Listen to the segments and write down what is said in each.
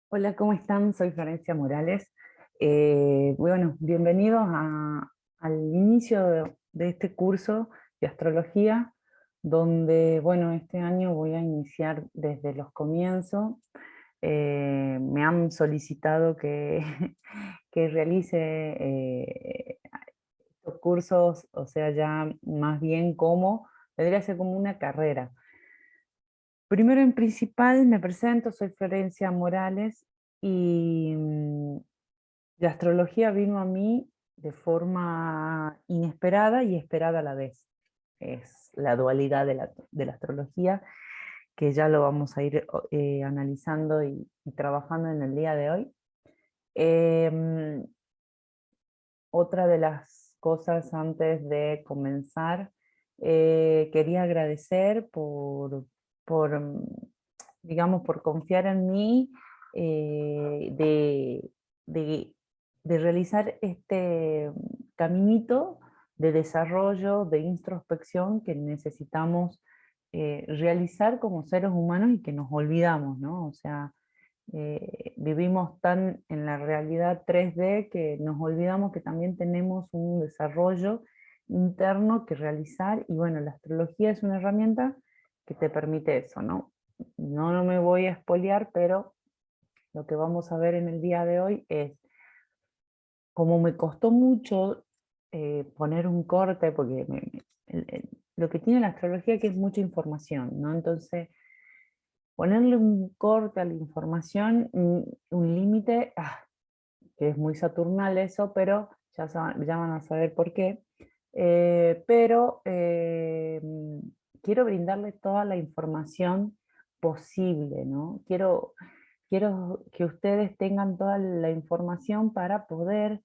Hola, ¿cómo están? Soy Florencia Morales. Bueno, bienvenidos al inicio de este curso de astrología, donde, bueno, este año voy a iniciar desde los comienzos. Me han solicitado que, que realice estos cursos, o sea, ya más bien como, debería ser como una carrera. Primero en principal me presento, soy Florencia Morales y la astrología vino a mí de forma inesperada y esperada a la vez. Es la dualidad de la astrología que ya lo vamos a ir analizando y trabajando en el día de hoy. Em, Otra de las cosas antes de comenzar, quería agradecer por, digamos, por confiar en mí, de, de realizar este caminito de desarrollo, de introspección que necesitamos realizar como seres humanos y que nos olvidamos, ¿no? O sea, vivimos tan en la realidad 3D que nos olvidamos que también tenemos un desarrollo interno que realizar, y bueno, la astrología es una herramienta que te permite eso, ¿no? No me voy a espolear, pero lo que vamos a ver en el día de hoy es como me costó mucho poner un corte, porque lo que tiene la astrología que es mucha información, ¿no? Entonces, ponerle un corte a la información, un límite, que es muy saturnal eso, pero ya van a saber por qué. Pero quiero brindarle toda la información posible, ¿no? Quiero que ustedes tengan toda la información para poder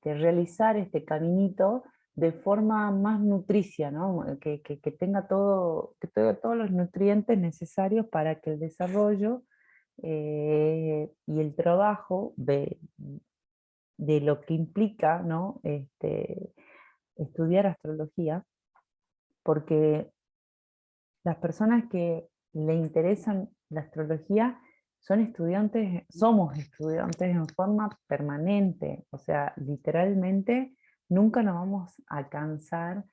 realizar este caminito de forma más nutricia, ¿no? Que tenga que tenga todos los nutrientes necesarios para que el desarrollo y el trabajo de lo que implica, ¿no? Estudiar astrología, porque las personas que le interesan la astrología somos estudiantes en forma permanente, o sea, literalmente nunca nos vamos a cansar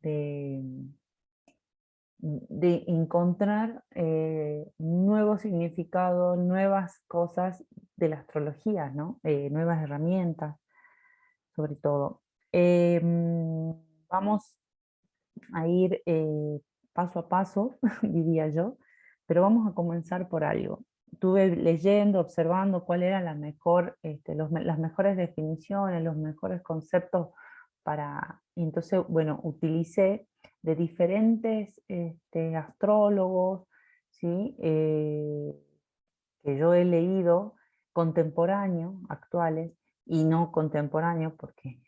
de, de encontrar nuevos significados, nuevas cosas de la astrología, ¿no? Nuevas herramientas, sobre todo. Vamos a ir paso a paso, diría yo, pero vamos a comenzar por algo. Estuve leyendo, observando cuál era las mejores definiciones, los mejores conceptos y entonces, bueno, utilicé de diferentes astrólogos, ¿sí? Que yo he leído, contemporáneos, actuales, y no contemporáneos porque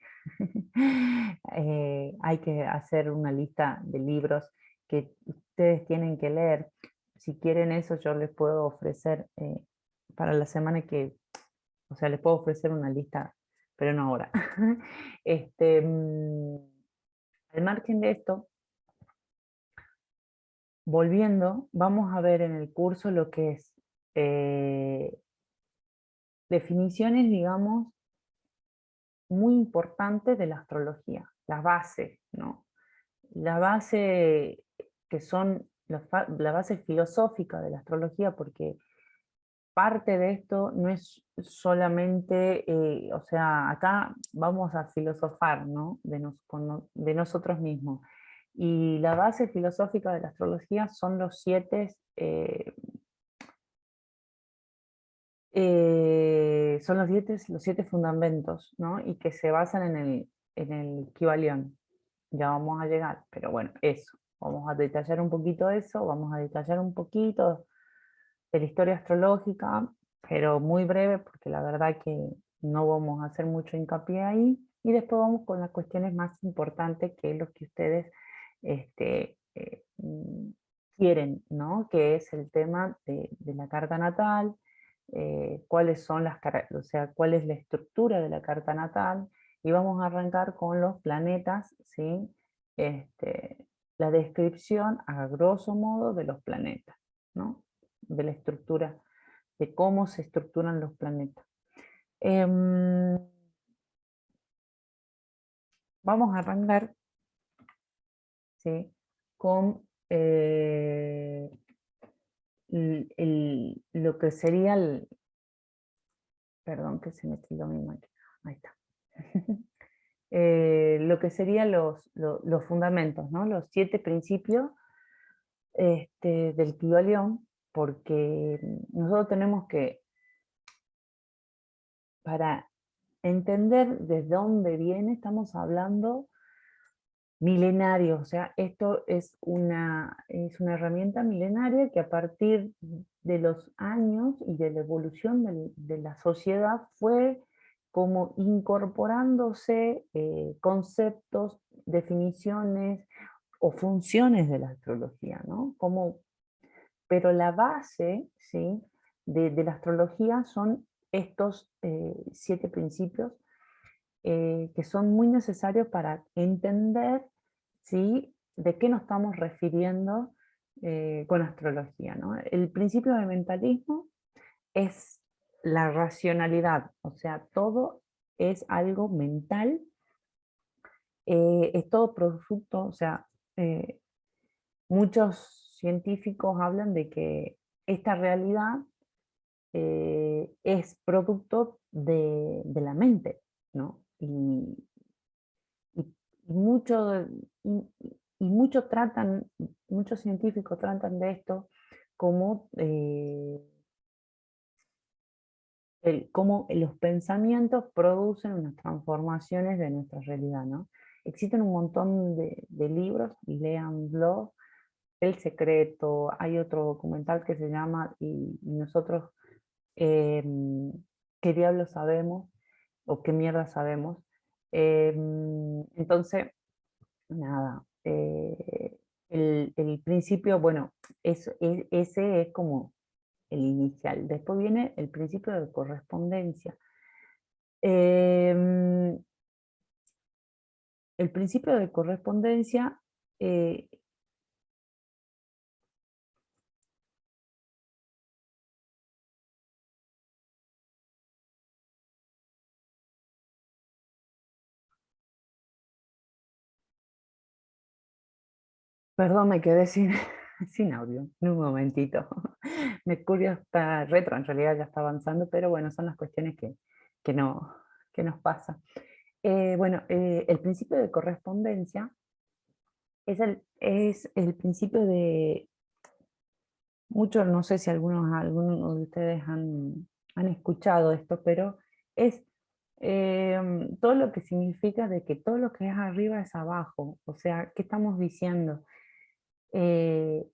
hay que hacer una lista de libros que ustedes tienen que leer. Si quieren eso, yo les puedo ofrecer para la semana o sea, les puedo ofrecer una lista, pero no ahora. Este, mm, Al margen de esto, volviendo, vamos a ver en el curso lo que es eh, definiciones, digamos, muy importantes de la astrología, las bases, ¿no? La base que son la base filosófica de la astrología, porque parte de esto no es solamente, o sea, acá vamos a filosofar, ¿no? De nosotros mismos. Y la base filosófica de la astrología son los siete fundamentos, ¿no? Y que se basan en el Kybalión. Ya vamos a llegar, pero bueno, eso. Vamos a detallar un poquito eso, vamos a detallar un poquito de la historia astrológica, pero muy breve, porque la verdad que no vamos a hacer mucho hincapié ahí. Y después vamos con las cuestiones más importantes, que es lo que ustedes este, quieren, ¿no? Que es el tema de la carta natal, cuáles son o sea, cuál es la estructura de la carta natal, y vamos a arrancar con los planetas, ¿sí? Este, la descripción a grosso modo de los planetas, ¿no? De la estructura de cómo se estructuran los planetas. Em, Vamos a arrancar, ¿sí?, con lo que sería perdón que se me tiró mi máquina, ahí está. Lo que serían los fundamentos, ¿no? Los 7 principios del Kybalión, porque nosotros tenemos que, para entender desde dónde viene, estamos hablando milenario, o sea, esto es una herramienta milenaria que a partir de los años y de la evolución de la sociedad fue como incorporándose conceptos, definiciones o funciones de la astrología, ¿no? Pero la base, ¿sí?, de la astrología son estos 7 principios que son muy necesarios para entender, ¿sí?, de qué nos estamos refiriendo con astrología, ¿no? El principio del mentalismo es la racionalidad, o sea, todo es algo mental, es todo producto, o sea, eh, muchos científicos hablan de que esta realidad es producto de la mente, ¿no? Y mucho, y muchos científicos tratan de esto como, cómo los pensamientos producen unas transformaciones de nuestra realidad, ¿no? Existen un montón de libros, léanlo, El Secreto, hay otro documental que se llama Y nosotros, ¿qué diablos sabemos? O ¿qué mierda sabemos? Entonces, nada, el principio, bueno, ese es como el inicial. Después viene el principio de correspondencia. Em, el principio de correspondencia, eh, perdón, me quedé sin, sin audio, en un momentito. Mercurio está retro, en realidad ya está avanzando, pero bueno, son las cuestiones que, no, que nos pasa. Bueno, el principio de correspondencia es el principio de muchos, no sé si algunos de ustedes han escuchado esto, pero es todo lo que significa de que todo lo que es arriba es abajo. O sea, ¿qué estamos diciendo? Eh,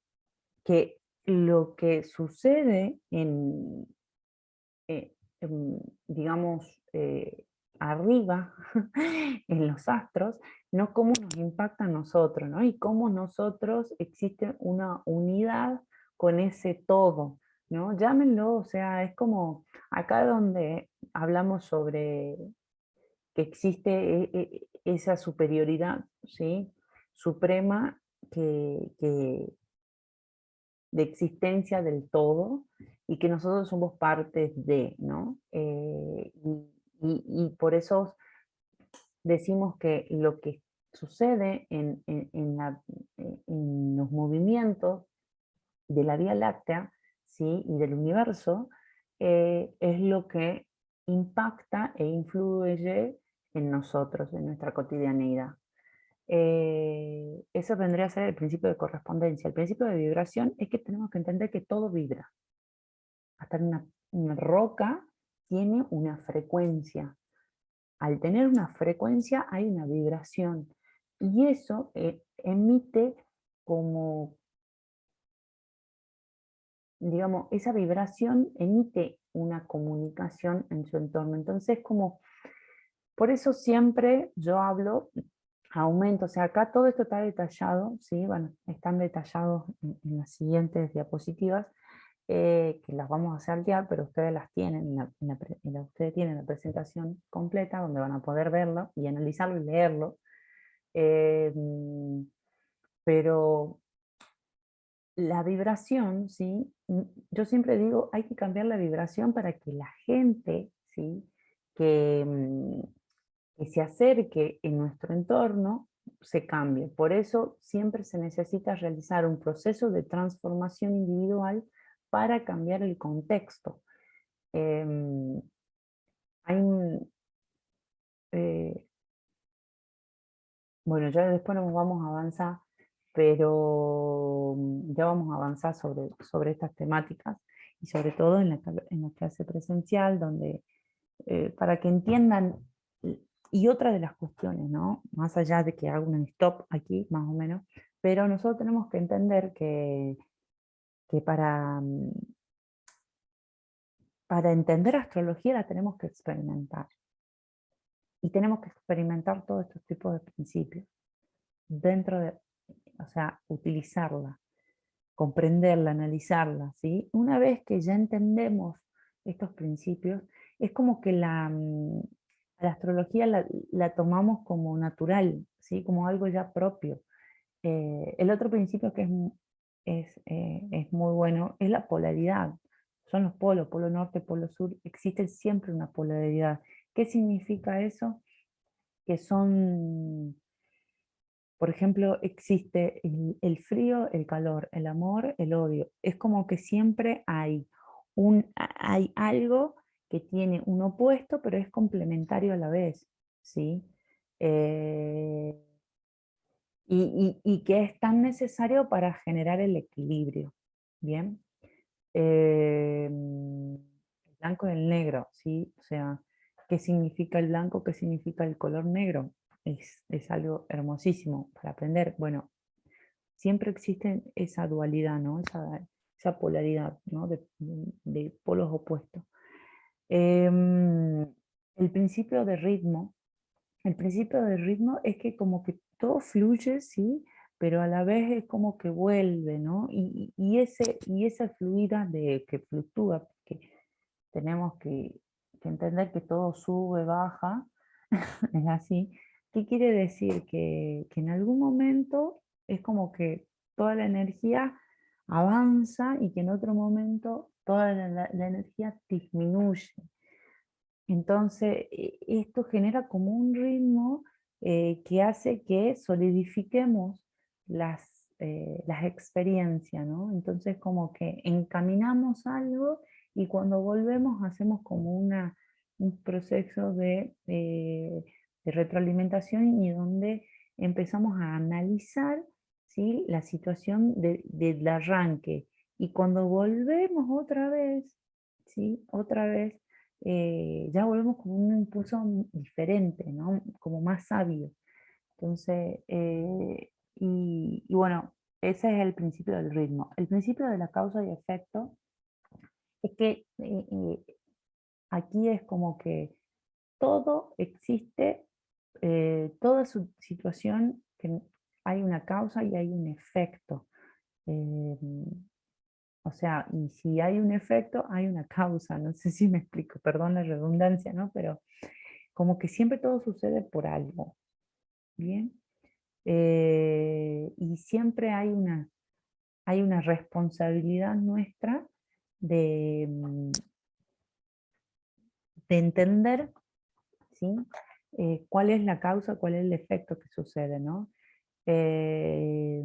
que lo que sucede digamos, arriba en los astros, no cómo nos impacta a nosotros, ¿no? Y cómo nosotros existe una unidad con ese todo, ¿no? Llámenlo, o sea, es como acá donde hablamos sobre que existe esa superioridad, ¿sí?, suprema de existencia del todo y que nosotros somos parte de, ¿no? Y por eso decimos que lo que sucede en los movimientos de la Vía Láctea, ¿sí?, y del universo, es lo que impacta e influye en nosotros, en nuestra cotidianeidad. Eso vendría a ser el principio de correspondencia. El principio de vibración es que tenemos que entender que todo vibra. Hasta una roca tiene una frecuencia. Al tener una frecuencia hay una vibración. Y eso emite como, digamos, esa vibración emite una comunicación en su entorno. Entonces, por eso siempre yo hablo aumento, o sea, acá todo esto está detallado, ¿sí? Bueno, están detallados en las siguientes diapositivas, que las vamos a saltear, pero ustedes las tienen, ustedes tienen la presentación completa donde van a poder verlo y analizarlo y leerlo. Eh, pero la vibración, ¿sí? Yo siempre digo, hay que cambiar la vibración para que la gente, ¿sí? Que, que se acerque en nuestro entorno se cambie. Por eso siempre se necesita realizar un proceso de transformación individual para cambiar el contexto. Em, hay un, eh, bueno, ya después nos vamos a avanzar, pero ya vamos a avanzar sobre estas temáticas y sobre todo en la clase presencial, donde para que entiendan, y otra de las cuestiones, ¿no? Más allá de que haga un stop aquí, más o menos, pero nosotros tenemos que entender que para entender astrología la tenemos que experimentar. Y tenemos que experimentar todos estos tipos de principios dentro de, o sea, utilizarla, comprenderla, analizarla, ¿sí? Una vez que ya entendemos estos principios, es como que la astrología la tomamos como natural, ¿sí? Como algo ya propio. El otro principio que es muy bueno es la polaridad. Son los polos, polo norte, polo sur, existe siempre una polaridad. ¿Qué significa eso? Que son, por ejemplo, existe el frío, el calor, el amor, el odio. Es como que siempre hay algo que tiene un opuesto, pero es complementario a la vez, ¿sí? Eh, y que es tan necesario para generar el equilibrio, ¿bien? El blanco y el negro, ¿sí? O sea, ¿qué significa el blanco? ¿Qué significa el color negro? Es algo hermosísimo para aprender. Bueno, siempre existe esa dualidad, ¿no? Esa polaridad, ¿no? De polos opuestos. Em, el principio de ritmo. El principio de ritmo es que como que todo fluye, ¿sí? Pero a la vez es como que vuelve, ¿no? Y esa fluida de que fluctúa, que tenemos que entender que todo sube, baja, es así. ¿Qué quiere decir? Que en algún momento es como que toda la energía avanza y que en otro momento toda la energía disminuye. Entonces, esto genera como un ritmo que hace que solidifiquemos las experiencias, ¿no? Entonces, como que encaminamos algo y cuando volvemos hacemos como un proceso de retroalimentación y donde empezamos a analizar, ¿sí? La situación del arranque. Y cuando volvemos otra vez, ¿sí? Otra vez ya volvemos con un impulso diferente, ¿no? Como más sabio. Entonces, y bueno, ese es el principio del ritmo. El principio de la causa y efecto es que aquí es como que todo existe, toda su situación, que hay una causa y hay un efecto. Eh, o sea, y si hay un efecto, hay una causa. No sé si me explico, perdón la redundancia, ¿no? Pero como que siempre todo sucede por algo, ¿bien? Y siempre hay una responsabilidad nuestra de, de entender, ¿sí? Cuál es la causa, cuál es el efecto que sucede, ¿no? Eh,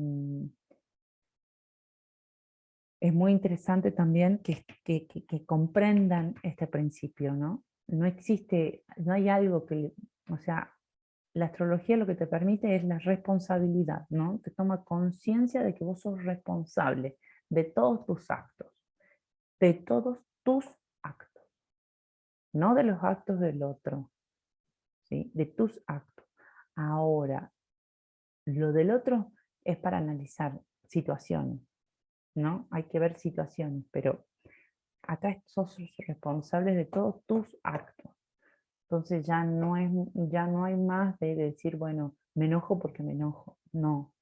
es muy interesante también que comprendan este principio, ¿no? No existe, no hay algo o sea, la astrología lo que te permite es la responsabilidad, ¿no? Te toma conciencia de que vos sos responsable de todos tus actos, de todos tus actos, no de los actos del otro, ¿sí? De tus actos. Ahora, lo del otro es para analizar situaciones, ¿no? Hay que ver situaciones, pero acá sos responsable de todos tus actos. Entonces ya no hay más de decir, bueno, me enojo porque me enojo. No,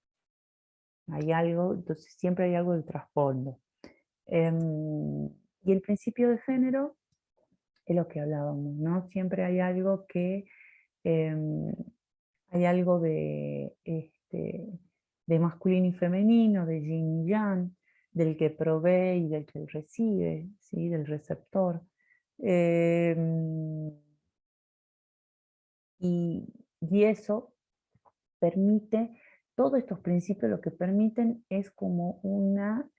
hay algo, entonces siempre hay algo de trasfondo. Y el principio de género es lo que hablábamos, ¿no? Siempre hay algo em, hay algo de masculino y femenino, de yin y yang. del que provee y del que recibe, ¿sí? Del receptor. Em, y eso permite, todos estos principios lo que permiten es como una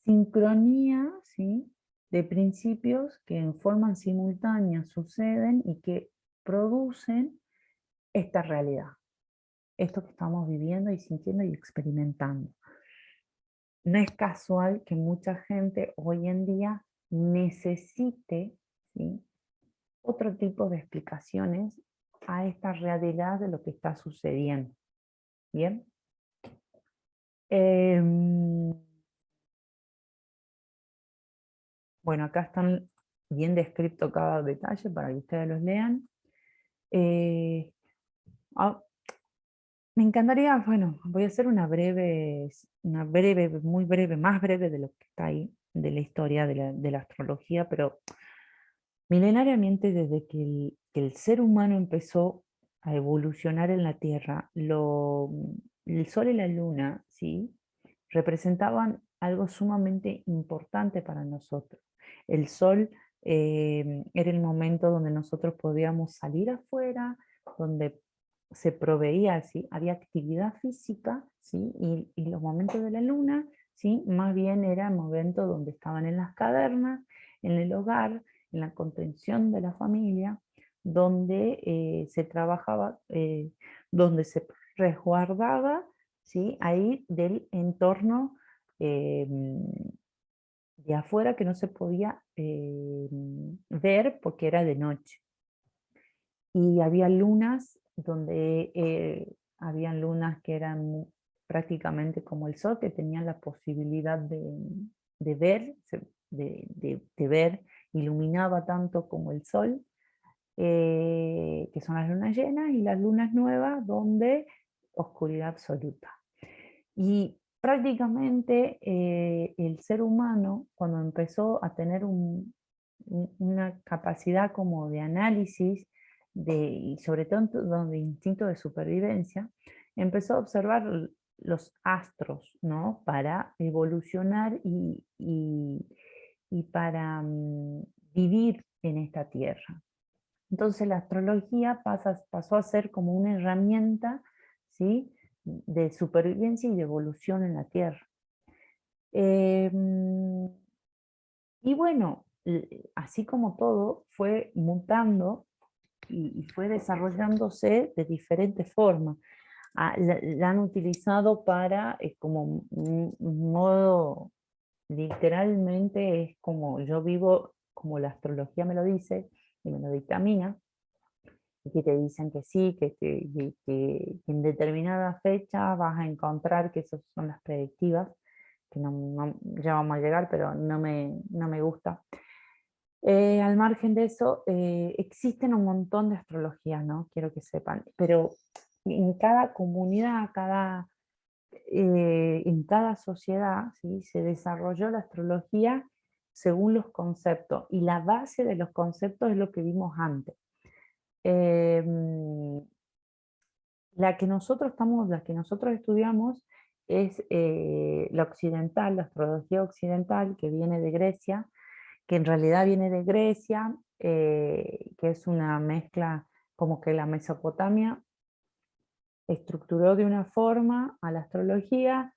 sincronía, ¿sí? De principios que en forma simultánea suceden y que producen esta realidad, esto que estamos viviendo y sintiendo y experimentando. No es casual que mucha gente hoy en día necesite, ¿sí? Otro tipo de explicaciones a esta realidad de lo que está sucediendo. ¿Bien? Em, bueno, acá están bien descrito cada detalle para que ustedes los lean. Eh, ah, Me encantaría, bueno, voy a hacer muy breve, más breve de lo que está ahí, de la historia de la astrología, pero milenariamente desde que el ser humano empezó a evolucionar en la Tierra, el Sol y la Luna, ¿sí? Representaban algo sumamente importante para nosotros. El Sol era el momento donde nosotros podíamos salir afuera, donde se proveía, ¿sí? Había actividad física, ¿sí? Y los momentos de la Luna, ¿sí? Más bien era el momento donde estaban en las cavernas, en el hogar, en la contención de la familia, donde se trabajaba, donde se resguardaba, ¿sí? Ahí del entorno eh, de afuera que no se podía ver porque era de noche. Y había lunas donde habían lunas que eran prácticamente como el sol, que tenían la posibilidad de ver, de ver, iluminaba tanto como el sol, que son las lunas llenas, y las lunas nuevas donde oscuridad absoluta. Y prácticamente el ser humano, cuando empezó a tener una capacidad como de análisis, y sobre todo de instinto de supervivencia, empezó a observar los astros, ¿no? Para evolucionar y para vivir en esta tierra. Entonces la astrología pasó a ser como una herramienta, ¿sí? De supervivencia y de evolución en la Tierra. Em, y bueno, así como todo, fue mutando y fue desarrollándose de diferentes formas. La han utilizado para, como un modo, literalmente es como yo vivo, como la astrología me lo dice y me lo dictamina, y que te dicen que sí, que en determinada fecha vas a encontrar, que esas son las predictivas, que ya vamos a llegar, pero no me gusta. Al margen de eso, existen un montón de astrologías, ¿no? Quiero que sepan, pero en cada comunidad, en cada sociedad, ¿sí? Se desarrolló la astrología según los conceptos, y la base de los conceptos es lo que vimos antes. Em, la que nosotros estudiamos es la occidental, la astrología occidental, que viene de Grecia, que en realidad viene de Grecia, que es una mezcla, como que la Mesopotamia estructuró de una forma a la astrología,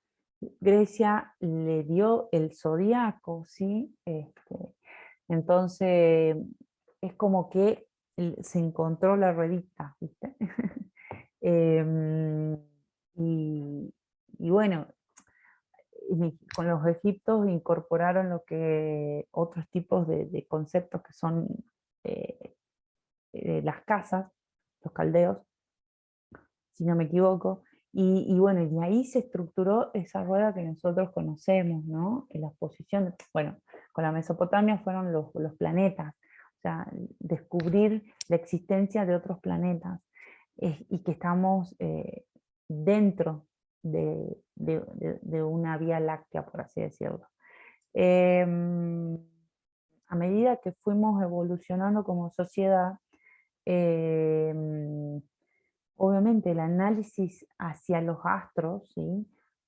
Grecia le dio el zodiaco, ¿sí? Entonces es como que se encontró la ruedita, ¿viste? Em, y, y bueno, con los egiptos incorporaron lo que otros tipos de conceptos que son eh, las casas, los caldeos, si no me equivoco, y bueno, y ahí se estructuró esa rueda que nosotros conocemos, ¿no? En las posiciones, bueno, con la Mesopotamia fueron los planetas, o sea, descubrir la existencia de otros planetas, y que estamos dentro de una vía láctea, por así decirlo. Em, a medida que fuimos evolucionando como sociedad, em, obviamente el análisis hacia los astros, ¿sí?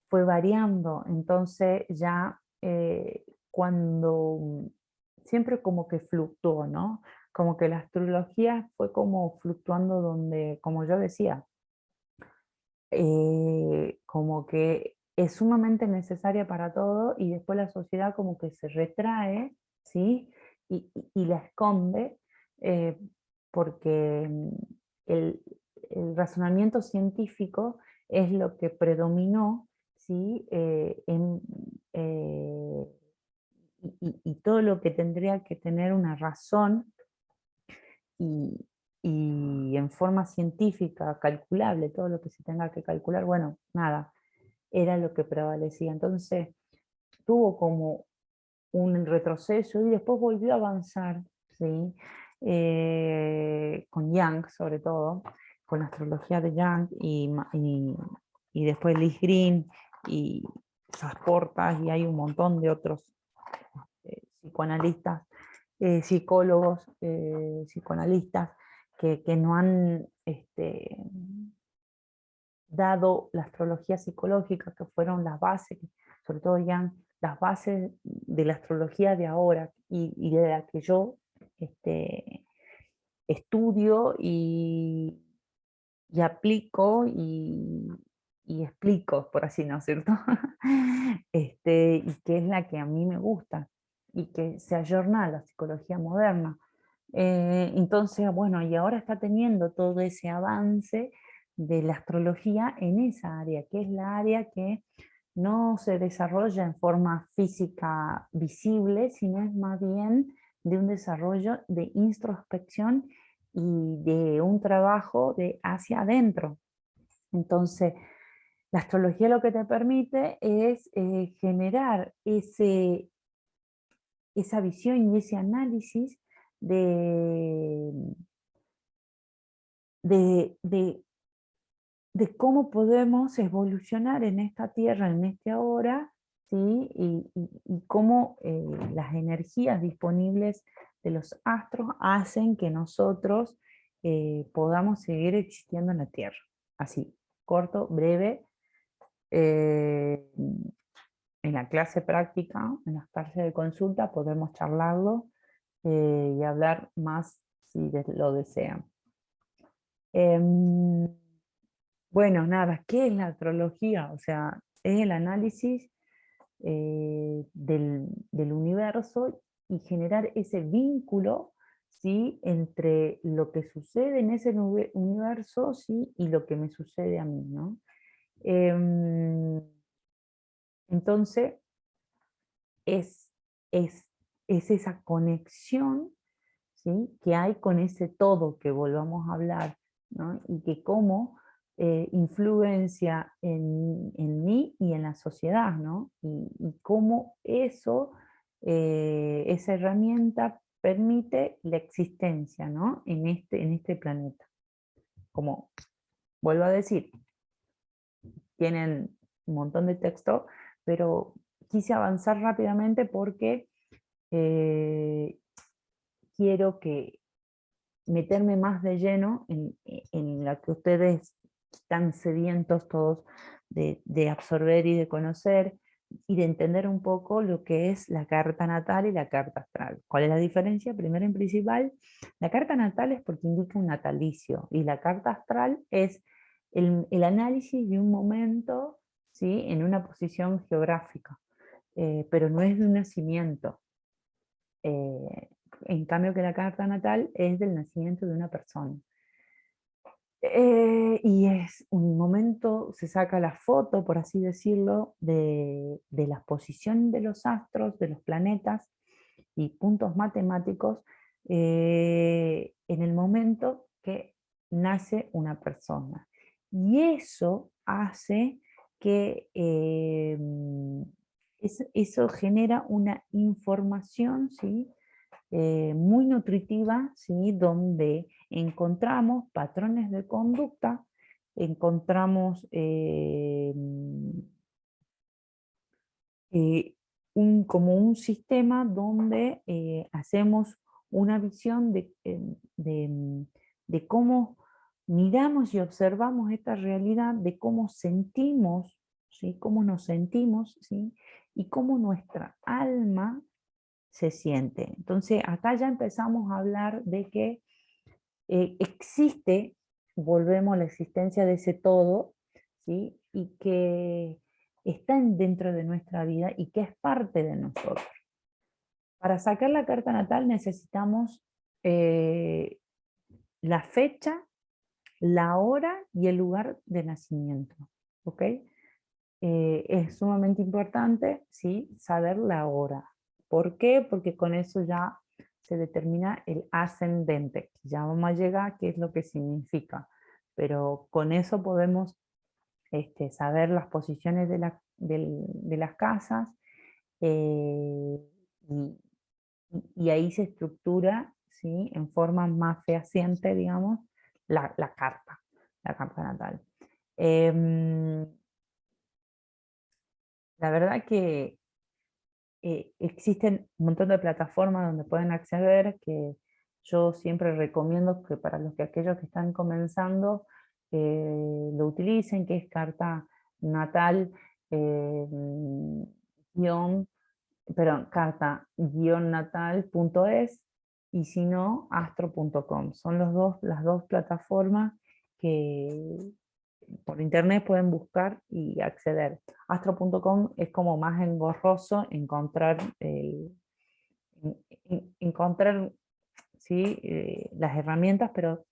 fue variando, entonces ya cuando siempre como que fluctuó, ¿no? Como que la astrología fue como fluctuando donde, como yo decía, como que es sumamente necesaria para todo y después la sociedad como que se retrae, ¿sí? Y la esconde eh, porque el, el razonamiento científico es lo que predominó, ¿sí? Eh, y todo lo que tendría que tener una razón y, y en forma científica, calculable, todo lo que se tenga que calcular, bueno, nada, era lo que prevalecía. Entonces tuvo como un retroceso y después volvió a avanzar, ¿sí? Con Jung sobre todo, con la astrología de Jung y después Liz Green y Sasportas y hay un montón de otros psicoanalistas, psicólogos, psicoanalistas que no han dado la astrología psicológica, que fueron las bases, sobre todo ya las bases de la astrología de ahora y de la que yo estudio y aplico y explico, por así no cierto, y que es la que a mí me gusta y que se ayorna a la psicología moderna. Entonces, bueno, y ahora está teniendo todo ese avance de la astrología en esa área, que es la área que no se desarrolla en forma física visible, sino es más bien de un desarrollo de introspección y de un trabajo de hacia adentro. Entonces, la astrología lo que te permite es generar esa visión y ese análisis de, de, de, de cómo podemos evolucionar en esta tierra, en este ahora, ¿sí? Y cómo las energías disponibles de los astros hacen que nosotros podamos seguir existiendo en la tierra. Así, corto, breve. eh, en la clase práctica, en las clases de consulta, podemos charlarlo y hablar más si lo desean. Em, bueno, nada, ¿qué es la astrología? O sea, es el análisis del universo y generar ese vínculo, ¿sí? Entre lo que sucede en ese universo, ¿sí? Y lo que me sucede a mí, ¿no? Em, entonces, es, es, es esa conexión, ¿sí? Que hay con ese todo que volvamos a hablar, ¿no? Y que cómo influencia en mí y en la sociedad, ¿no? Y cómo eso, esa herramienta permite la existencia, ¿no? En este planeta. Como vuelvo a decir, tienen un montón de texto, pero quise avanzar rápidamente porque eh, quiero que meterme más de lleno en la que ustedes están sedientos todos de absorber y de conocer y de entender un poco lo que es la carta natal y la carta astral. ¿Cuál es la diferencia? Primero en principal, la carta natal es porque indica un natalicio y la carta astral es el análisis de un momento, ¿sí? En una posición geográfica, pero no es de un nacimiento. Eh, en cambio que la carta natal es del nacimiento de una persona. Y es un momento, se saca la foto, por así decirlo, de la posición de los astros, de los planetas y puntos matemáticos en el momento que nace una persona. Y eso hace que eso genera una información, ¿sí? Muy nutritiva, ¿sí? Donde encontramos patrones de conducta, encontramos eh, como un sistema donde hacemos una visión de cómo miramos y observamos esta realidad, de cómo sentimos, ¿sí? Cómo nos sentimos, ¿sí? Y cómo nuestra alma se siente. Entonces, acá ya empezamos a hablar de que existe, volvemos a la existencia de ese todo, ¿sí? Y que está dentro de nuestra vida y que es parte de nosotros. Para sacar la carta natal necesitamos eh, la fecha, la hora y el lugar de nacimiento. ¿Ok? Es sumamente importante, ¿sí? Saber la hora. ¿Por qué? Porque con eso ya se determina el ascendente. Ya vamos a llegar a qué es lo que significa. Pero con eso podemos saber las posiciones de las casas, eh, y, y ahí se estructura, ¿sí? En forma más fehaciente, digamos, la carta natal. Em, la verdad que existen un montón de plataformas donde pueden acceder, que yo siempre recomiendo que para aquellos que están comenzando lo utilicen, que es carta natal, eh, guión, perdón, carta-natal.es, y si no, astro.com. Son las dos plataformas que por internet pueden buscar y acceder. Astro.com es como más engorroso encontrar, encontrar, ¿sí? Las herramientas, pero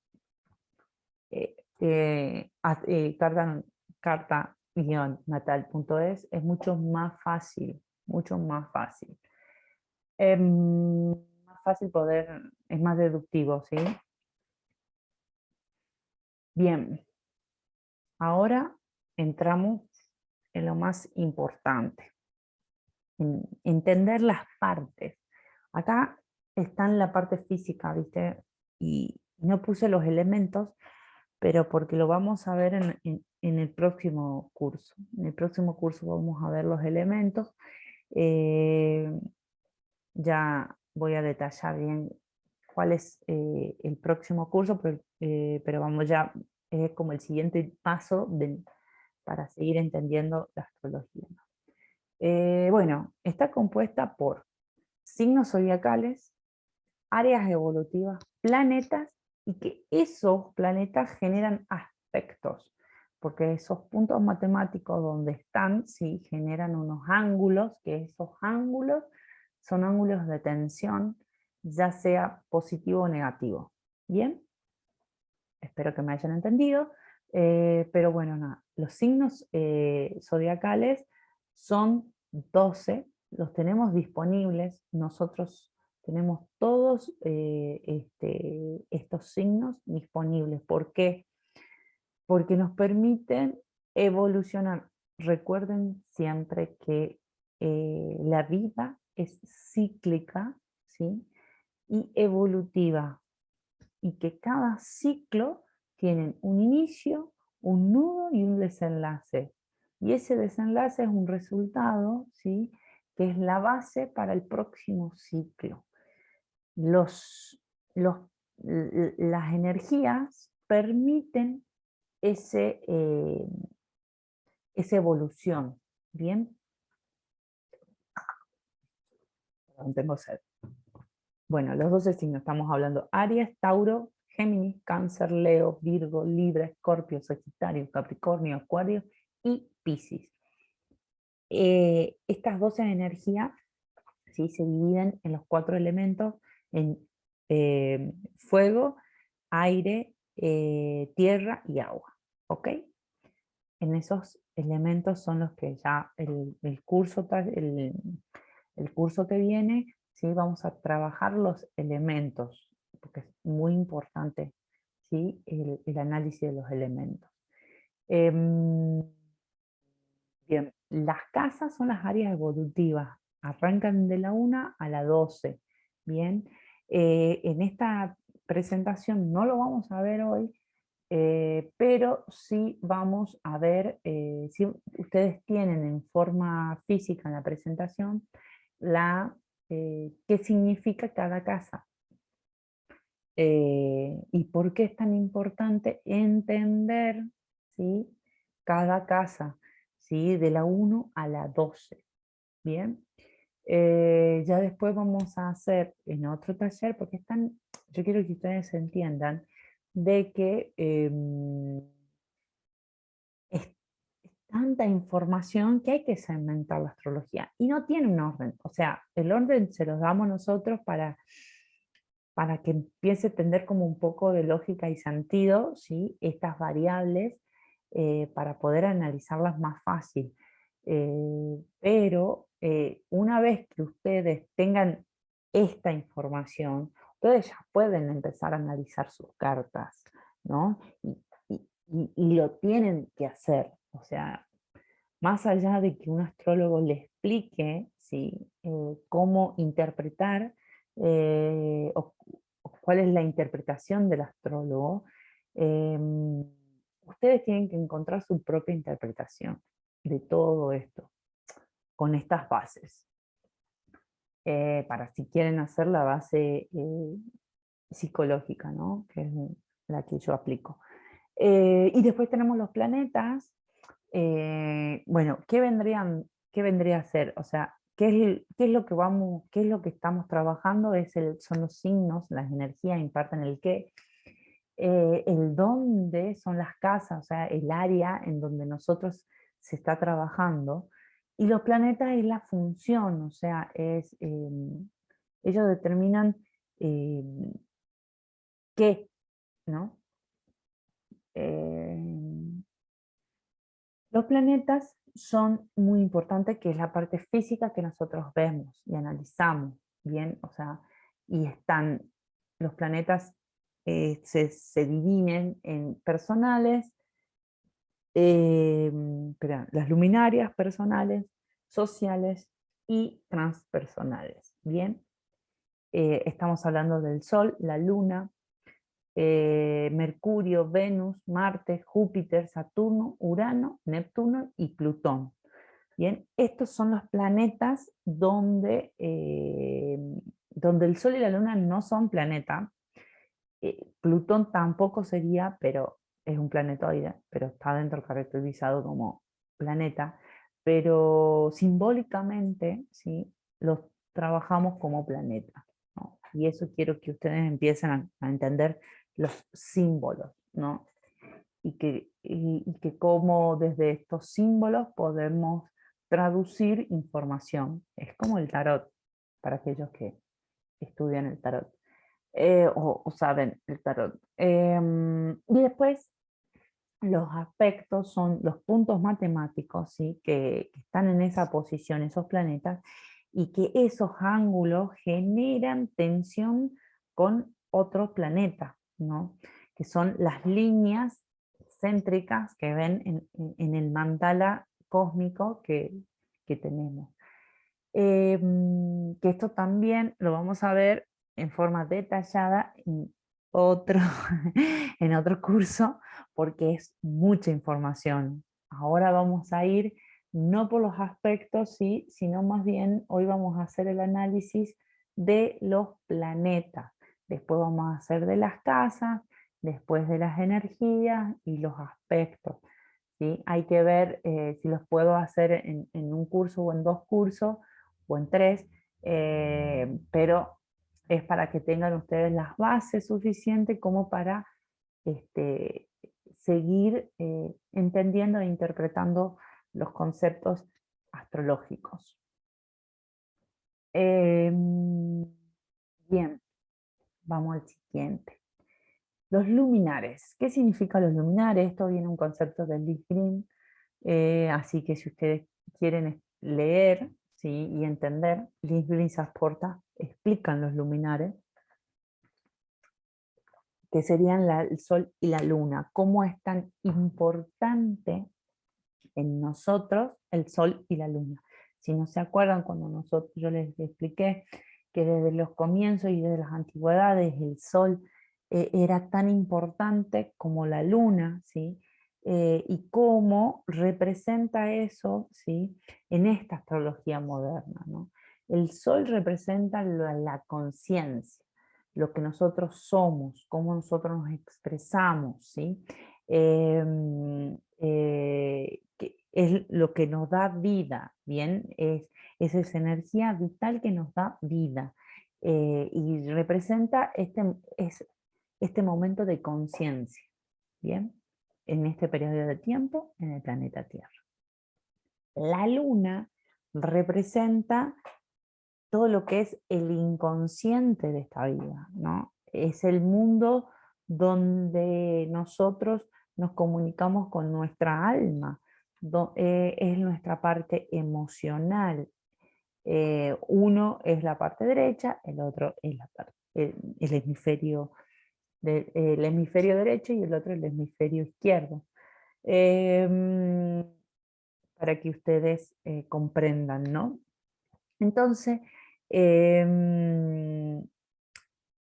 carta-natal.es es mucho más fácil. Más fácil poder, es más deductivo, ¿sí? Bien, ahora entramos en lo más importante, entender las partes. Acá está en la parte física, ¿viste? Y no puse los elementos, pero porque lo vamos a ver en el próximo curso. En el próximo curso vamos a ver los elementos. Eh, ya voy a detallar bien cuál es el próximo curso, pero vamos ya, es como el siguiente paso para seguir entendiendo la astrología. Bueno, está compuesta por signos zodiacales, áreas evolutivas, planetas, y que esos planetas generan aspectos, porque esos puntos matemáticos donde están, sí, generan unos ángulos, que esos ángulos son ángulos de tensión, ya sea positivo o negativo. ¿Bien? Espero que me hayan entendido. Pero bueno, nada, los signos zodiacales son 12, los tenemos disponibles, nosotros tenemos todos estos signos disponibles. ¿Por qué? Porque nos permiten evolucionar. Recuerden siempre que la vida es cíclica, ¿sí? Y evolutiva, y que cada ciclo tiene un inicio, un nudo y un desenlace. Y ese desenlace es un resultado, ¿sí? Que es la base para el próximo ciclo. Los, los, las energías permiten esa evolución. ¿Bien? Perdón, tengo sed. Bueno, los 12 signos, estamos hablando Aries, Tauro, Géminis, Cáncer, Leo, Virgo, Libra, Escorpio, Sagitario, Capricornio, Acuario y Piscis. Estas 12 energías, ¿sí? Se dividen en los 4 elementos, en fuego, aire, tierra y agua. ¿Ok? En esos elementos son los que ya el curso que viene, ¿sí? Vamos a trabajar los elementos, porque es muy importante, ¿sí? El análisis de los elementos. Bien, las casas son las áreas evolutivas, arrancan de la 1 a la 12. Bien, en esta presentación no lo vamos a ver hoy, pero sí vamos a ver, si ustedes tienen en forma física en la presentación, qué significa cada casa. Y por qué es tan importante entender, ¿sí? Cada casa. ¿sí? De la 1 a la 12, ¿bien? Ya después vamos a hacer en otro taller, porque yo quiero que ustedes entiendan de que es tanta información que hay que segmentar la astrología y no tiene un orden. O sea, el orden se los damos nosotros para que empiece a tener como un poco de lógica y sentido, ¿sí? Estas variables para poder analizarlas más fácil. Pero una vez que ustedes tengan esta información, ustedes ya pueden empezar a analizar sus cartas, ¿no? Y lo tienen que hacer. O sea, más allá de que un astrólogo le explique, ¿sí? Cómo interpretar o cuál es la interpretación del astrólogo, ustedes tienen que encontrar su propia interpretación de todo esto, con estas bases, para si quieren hacer la base psicológica, ¿no? Que es la que yo aplico. Y después tenemos los planetas. Bueno, qué vendría a ser? O sea, qué es lo que qué es lo que estamos trabajando? Son los signos, las energías imparten el qué. El dónde son las casas, o sea, el área en donde nosotros se está trabajando. Y los planetas es la función, o sea, ellos determinan qué, ¿no? Eh, Los planetas son muy importantes, que es la parte física que nosotros vemos y analizamos, ¿bien? O sea, y los planetas se dividen en personales, las luminarias personales, sociales y transpersonales, ¿bien? Estamos hablando del Sol, la Luna, Mercurio, Venus, Marte, Júpiter, Saturno, Urano, Neptuno y Plutón. Bien, estos son los planetas donde el Sol y la Luna no son planeta. Plutón tampoco sería, pero es un planetoide, pero está dentro caracterizado como planeta. Pero simbólicamente, ¿sí? Los trabajamos como planeta, ¿no? Y eso quiero que ustedes empiecen a entender los símbolos, ¿no? Y que cómo desde estos símbolos podemos traducir información. Es como el tarot, para aquellos que estudian el tarot o saben el tarot. Y después los aspectos son los puntos matemáticos, ¿sí? Que están en esa posición, esos planetas, y que esos ángulos generan tensión con otro planeta, ¿no? Que son las líneas céntricas que ven en el mandala cósmico que tenemos. Que esto también lo vamos a ver en forma detallada otro, en otro curso, porque es mucha información. Ahora vamos a ir no por los aspectos, sí, sino más bien hoy vamos a hacer el análisis de los planetas. Después vamos a hacer de las casas, después de las energías y los aspectos. ¿Sí? Hay que ver si los puedo hacer en un curso o en dos cursos o en tres, pero es para que tengan ustedes las bases suficientes como para este, seguir entendiendo e interpretando los conceptos astrológicos. Bien, vamos al siguiente. Los luminares. ¿Qué significan los luminares? Esto viene un concepto del Liv Green, así que si ustedes quieren leer, ¿sí? Y entender, Liv Green explican los luminares, que serían el Sol y la Luna, cómo es tan importante en nosotros el Sol y la Luna. Si no se acuerdan, cuando yo les expliqué que desde los comienzos y desde las antigüedades el Sol era tan importante como la Luna, ¿sí? Y cómo representa eso, ¿sí? En esta astrología moderna, ¿no? El Sol representa la conciencia, lo que nosotros somos, cómo nosotros nos expresamos, ¿sí? es lo que nos da vida, ¿bien? Es esa energía vital que nos da vida. Y representa este momento de conciencia, ¿bien? En este periodo de tiempo en el planeta Tierra. La luna representa todo lo que es el inconsciente de esta vida, ¿no? Es el mundo donde nosotros nos comunicamos con nuestra alma, es nuestra parte emocional. Uno es la parte derecha, el otro es el hemisferio, el hemisferio derecho y el otro el hemisferio izquierdo. Em, para que ustedes comprendan, ¿no? Entonces,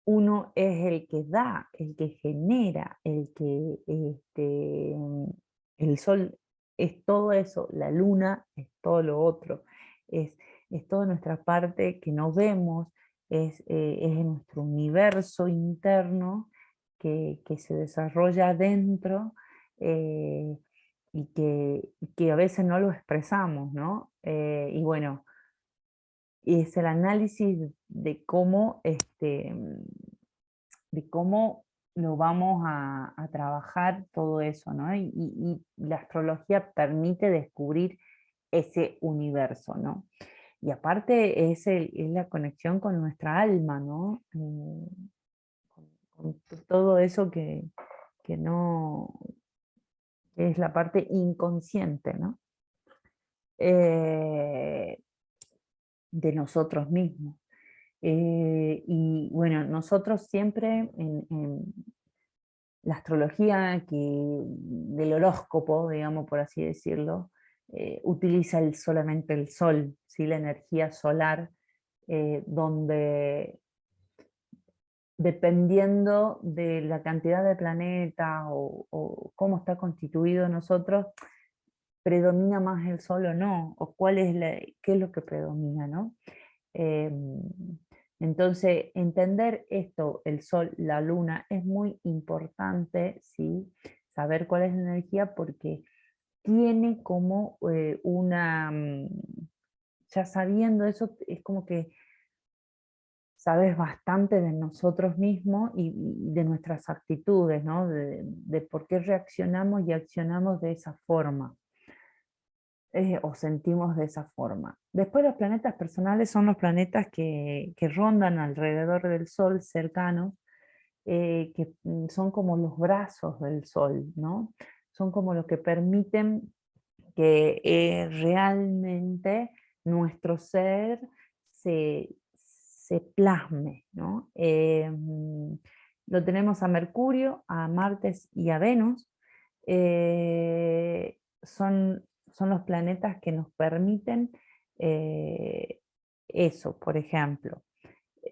uno es el que da, el que genera, el sol es todo eso, la luna es todo lo otro, es, es toda nuestra parte que no vemos, es nuestro universo interno que se desarrolla adentro, y que a veces no lo expresamos, ¿no? Y bueno, es el análisis de cómo lo vamos a trabajar todo eso, ¿no? Y la astrología permite descubrir ese universo, ¿no? Y aparte es la conexión con nuestra alma, ¿no? Con todo eso que no, que es la parte inconsciente, ¿no? Eh, de nosotros mismos. Y bueno, nosotros siempre en la astrología del horóscopo, digamos por así decirlo, utiliza solamente el sol, ¿sí? La energía solar, donde dependiendo de la cantidad de planetas o cómo está constituido nosotros, predomina más el sol o no, o qué es lo que predomina, ¿no? Em, entonces, entender esto, el sol, la luna, es muy importante, ¿sí? Saber cuál es la energía porque tiene como ya sabiendo eso, es como que sabes bastante de nosotros mismos y de nuestras actitudes, ¿no? De por qué reaccionamos y accionamos de esa forma. O sentimos de esa forma. Después los planetas personales son los planetas que rondan alrededor del Sol cercanos, son como los brazos del Sol, ¿no? Son como los que permiten que realmente nuestro ser se plasme, ¿no? Lo tenemos a Mercurio, a Marte y a Venus. Son los planetas que nos permiten eh, eso, por ejemplo.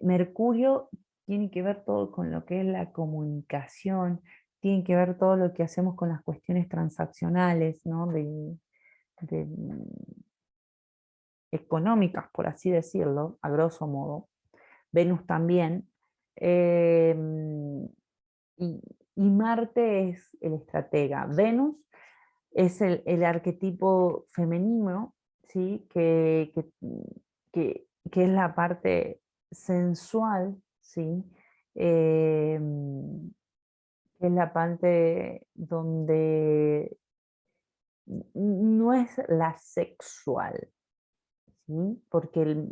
Mercurio tiene que ver todo con lo que es la comunicación, tiene que ver todo lo que hacemos con las cuestiones transaccionales, ¿no? de- económicas, por así decirlo, a grosso modo. Venus también. em, y, y Marte es el estratega. Venus es el arquetipo femenino, ¿sí? Que es la parte sensual, ¿sí? Que es la parte donde no es la sexual, ¿sí? Porque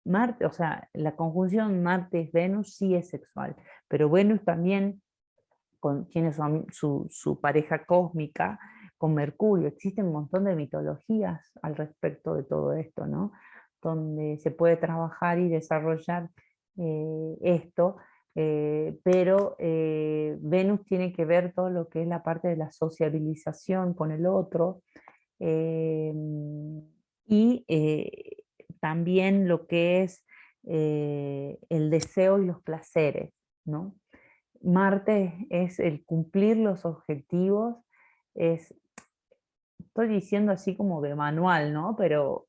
Marte, o sea, la conjunción Marte-Venus sí es sexual, pero Venus también tiene su pareja cósmica con Mercurio. Existen un montón de mitologías al respecto de todo esto, ¿no? Donde se puede trabajar y desarrollar esto, pero Venus tiene que ver todo lo que es la parte de la sociabilización con el otro, eh, y también lo que es el deseo y los placeres, ¿no? Marte es el cumplir los objetivos, estoy diciendo así como de manual, ¿no? Pero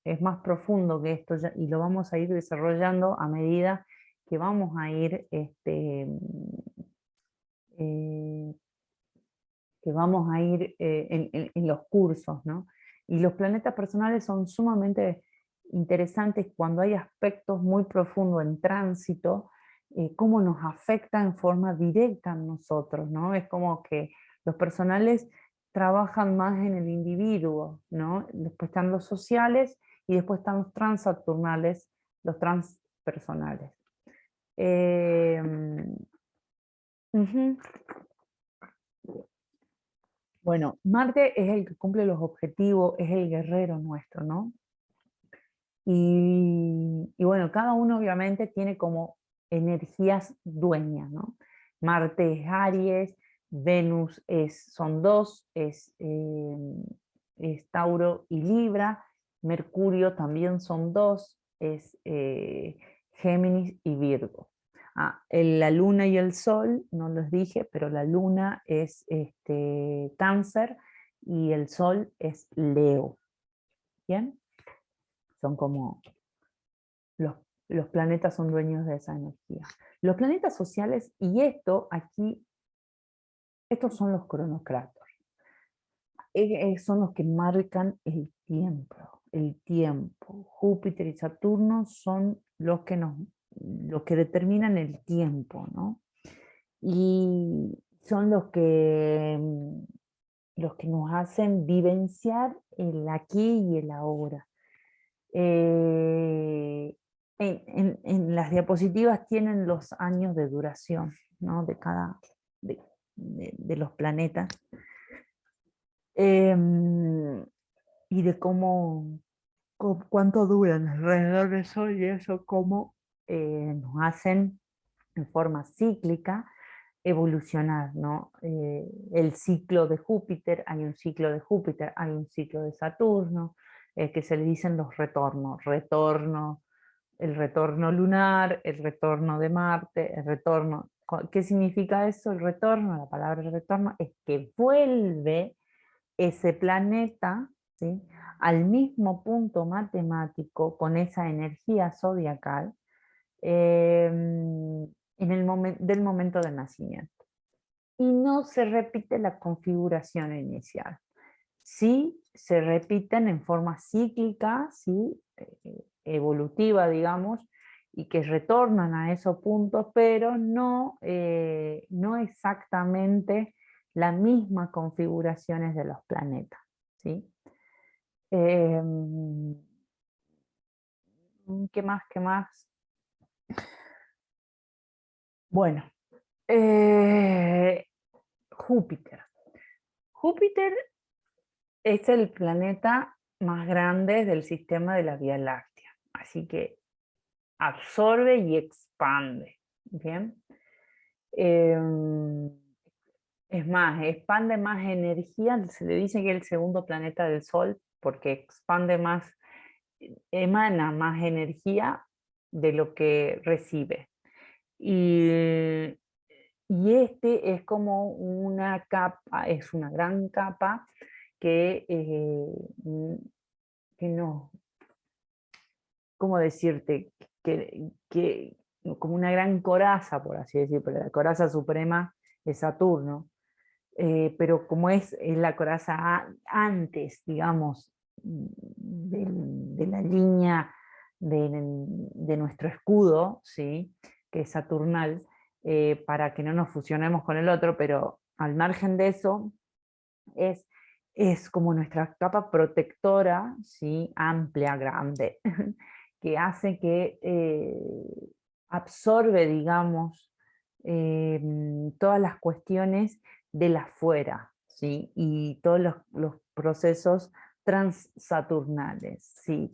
es más profundo que esto y lo vamos a ir desarrollando a medida que vamos a ir eh, que vamos a ir en los cursos, ¿no? Y los planetas personales son sumamente interesantes cuando hay aspectos muy profundos en tránsito, cómo nos afecta en forma directa a nosotros, ¿no? Es como que los personales trabajan más en el individuo, ¿no? Después están los sociales y después están los transaturnales, los transpersonales. Ujú. Bueno, Marte es el que cumple los objetivos, es el guerrero nuestro, ¿no? Y bueno, cada uno obviamente tiene como energías dueñas, ¿no? Marte es Aries, Venus son dos, es Tauro y Libra, Mercurio también son dos, es Géminis y Virgo. La luna y el sol, no los dije, pero la luna es Cáncer y el sol es Leo. ¿Bien? Son como los, los planetas son dueños de esa energía. Los planetas sociales, y esto aquí, estos son los cronocratos. Son los que marcan el tiempo, el tiempo. Júpiter y Saturno son los que determinan el tiempo, ¿no? Y son los que nos hacen vivenciar el aquí y el ahora. En las diapositivas tienen los años de duración, ¿no? De cada de los planetas. Y de cuánto duran alrededor del Sol y eso, cómo nos hacen en forma cíclica evolucionar, ¿no? El ciclo de Júpiter, hay un ciclo de Júpiter, hay un ciclo de Saturno, que se le dicen los retornos, el retorno lunar, el retorno de Marte, el retorno. ¿Qué significa eso? El retorno, la palabra retorno, es que vuelve ese planeta, ¿sí?, al mismo punto matemático con esa energía zodiacal del momento del nacimiento. Y no se repite la configuración inicial. Sí se repiten en forma cíclica, ¿sí?, evolutiva, digamos, y que retornan a esos puntos, pero no, no exactamente las mismas configuraciones de los planetas, ¿sí? ¿Qué más? ¿Qué más? Bueno, Júpiter. Júpiter es el planeta más grande del sistema de la Vía Láctea, así que absorbe y expande, ¿bien? Es más, expande más energía, se le dice que es el segundo planeta del Sol, porque expande más, emana más energía de lo que recibe. Y este es como una capa, es una gran capa que, que nos, ¿cómo decirte? Que como una gran coraza, por así decir, pero la coraza suprema es Saturno, pero como es la coraza antes, digamos, de la línea de nuestro escudo, ¿sí?, que es saturnal, para que no nos fusionemos con el otro, pero al margen de eso, es, es como nuestra capa protectora, ¿sí?, amplia, grande, que hace que absorbe, digamos, todas las cuestiones de la afuera, ¿sí?, y todos los procesos transsaturnales, ¿sí?,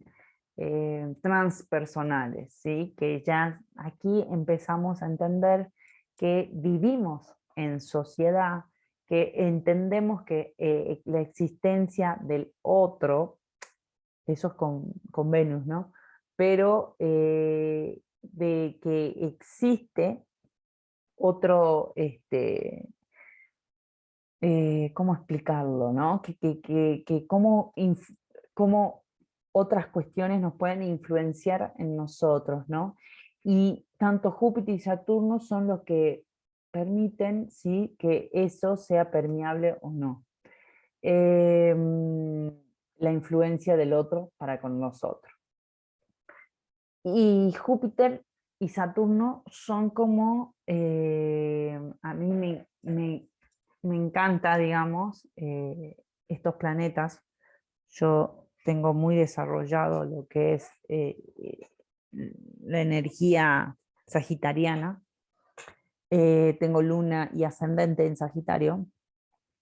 transpersonales, ¿sí?, que ya aquí empezamos a entender que vivimos en sociedad, que entendemos que la existencia del otro, eso es con Venus, ¿no? Pero de que existe otro, ¿cómo explicarlo, no? Que cómo otras cuestiones nos pueden influenciar en nosotros, ¿no? Y tanto Júpiter y Saturno son los que permiten, ¿sí?, que eso sea permeable o no. La influencia del otro para con nosotros. Y Júpiter y Saturno son como, a mí me encanta, digamos, estos planetas. Yo tengo muy desarrollado lo que es la energía sagitariana. Tengo luna y ascendente en Sagitario.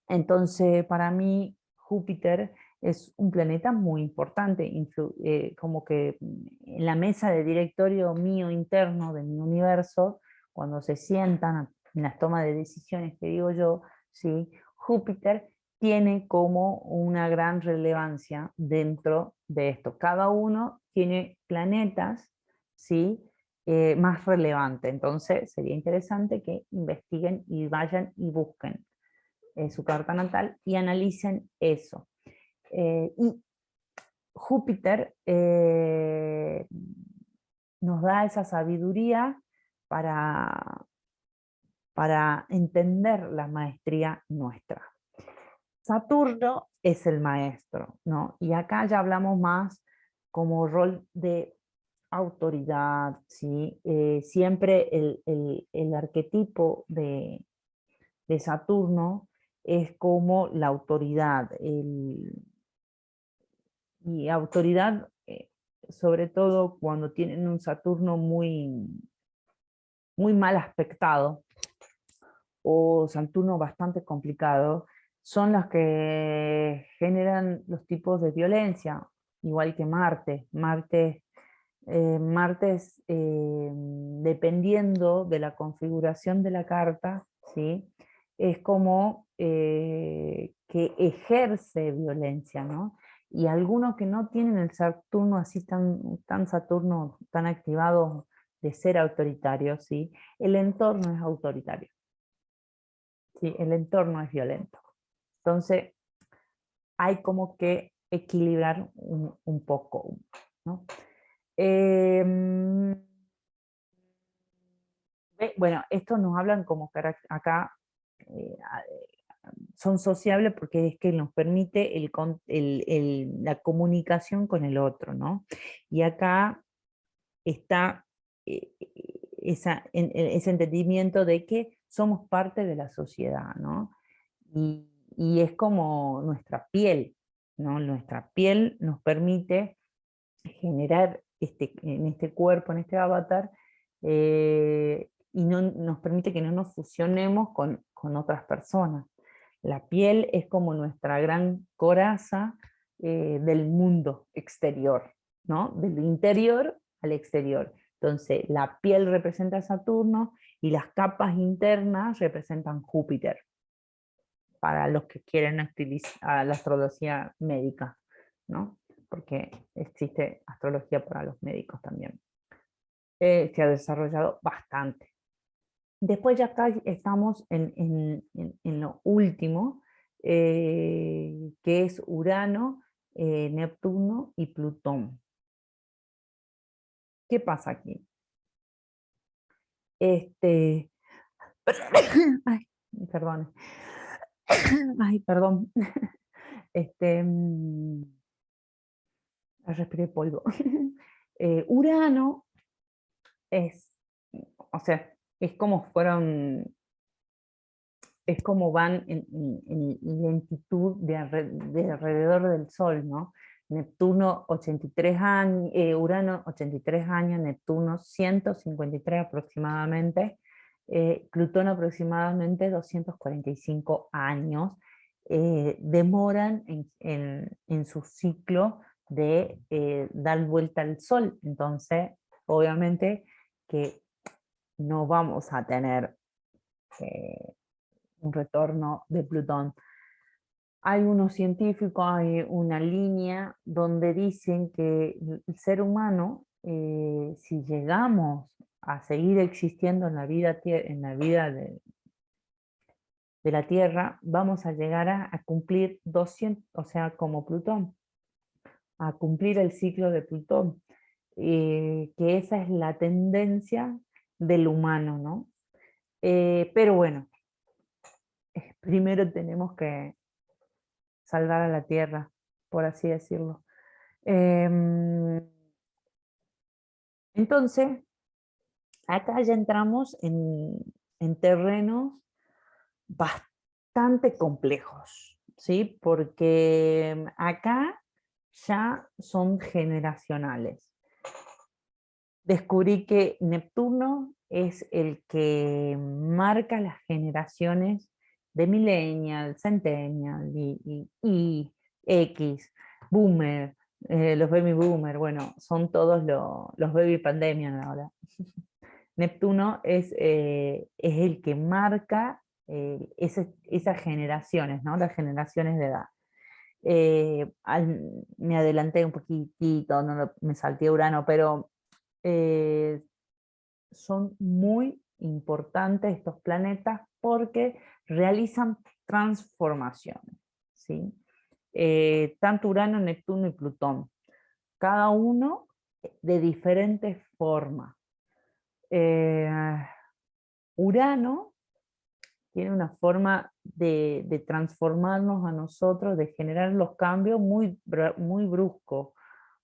Entonces, para mí, Júpiter es un planeta muy importante, como que en la mesa de directorio mío interno, de mi universo, cuando se sientan en las tomas de decisiones que digo yo, ¿sí?, Júpiter tiene como una gran relevancia dentro de esto. Cada uno tiene planetas, ¿sí?, más relevantes. Entonces, sería interesante que investiguen y vayan y busquen su carta natal y analicen eso. Y Júpiter nos da esa sabiduría para, para entender la maestría nuestra. Saturno es el maestro, ¿no? Y acá ya hablamos más como rol de autoridad, ¿sí? Siempre el arquetipo de Saturno es como la autoridad, y autoridad, sobre todo cuando tienen un Saturno muy mal aspectado, o Saturno bastante complicado, son las que generan los tipos de violencia, igual que Marte. Marte es, dependiendo de la configuración de la carta, ¿sí?, es como que ejerce violencia, ¿no? Y algunos que no tienen el Saturno así tan Saturno, tan activado de ser autoritario, ¿sí?, el entorno es autoritario, ¿sí?, el entorno es violento. Entonces, hay como que equilibrar un poco, ¿no? Bueno, esto nos hablan como acá, son sociables porque es que nos permite la comunicación con el otro, ¿no? Y acá está ese entendimiento de que somos parte de la sociedad, ¿no? Y es como nuestra piel, ¿no? Nuestra piel nos permite generar en este cuerpo, en este avatar, y no, nos permite que no nos fusionemos con otras personas. La piel es como nuestra gran coraza del mundo exterior, ¿no? Del interior al exterior. Entonces, la piel representa a Saturno y las capas internas representan Júpiter, para los que quieren utilizar la astrología médica, ¿no? Porque existe astrología para los médicos también. Se ha desarrollado bastante. Después ya acá estamos en lo último, que es Urano, Neptuno y Plutón. ¿Qué pasa aquí? Ay, perdón. Ay, perdón. Este, mm, respiré polvo. Urano es, o sea, es como fueron, es como van en lentitud de alrededor del Sol, ¿no? Neptuno 83 años, Urano 83 años, Neptuno 153 aproximadamente, Plutón aproximadamente 245 años, demoran en su ciclo de dar vuelta al Sol. Entonces, obviamente que no vamos a tener eh, un retorno de Plutón. Hay unos científicos, hay una línea donde dicen que el ser humano, si llegamos a seguir existiendo en la vida de la Tierra, vamos a llegar a cumplir 200, o sea, como Plutón, a cumplir el ciclo de Plutón, que esa es la tendencia del humano, ¿no? Pero bueno, primero tenemos que salvar a la Tierra, por así decirlo. Em, entonces, acá ya entramos en terrenos bastante complejos, ¿sí? Porque acá ya son generacionales. Descubrí que Neptuno es el que marca las generaciones de millennial, centennial y X, boomer, los baby boomer, bueno, son todos los baby pandemian ahora. Neptuno es el que marca esas generaciones, ¿no? Las generaciones de edad. Me adelanté un poquitito, me salté a Urano, pero eh, son muy importantes estos planetas porque realizan transformaciones, ¿sí? Tanto Urano, Neptuno y Plutón, cada uno de diferentes formas. Eh, Urano tiene una forma de transformarnos a nosotros, de generar los cambios muy brusco,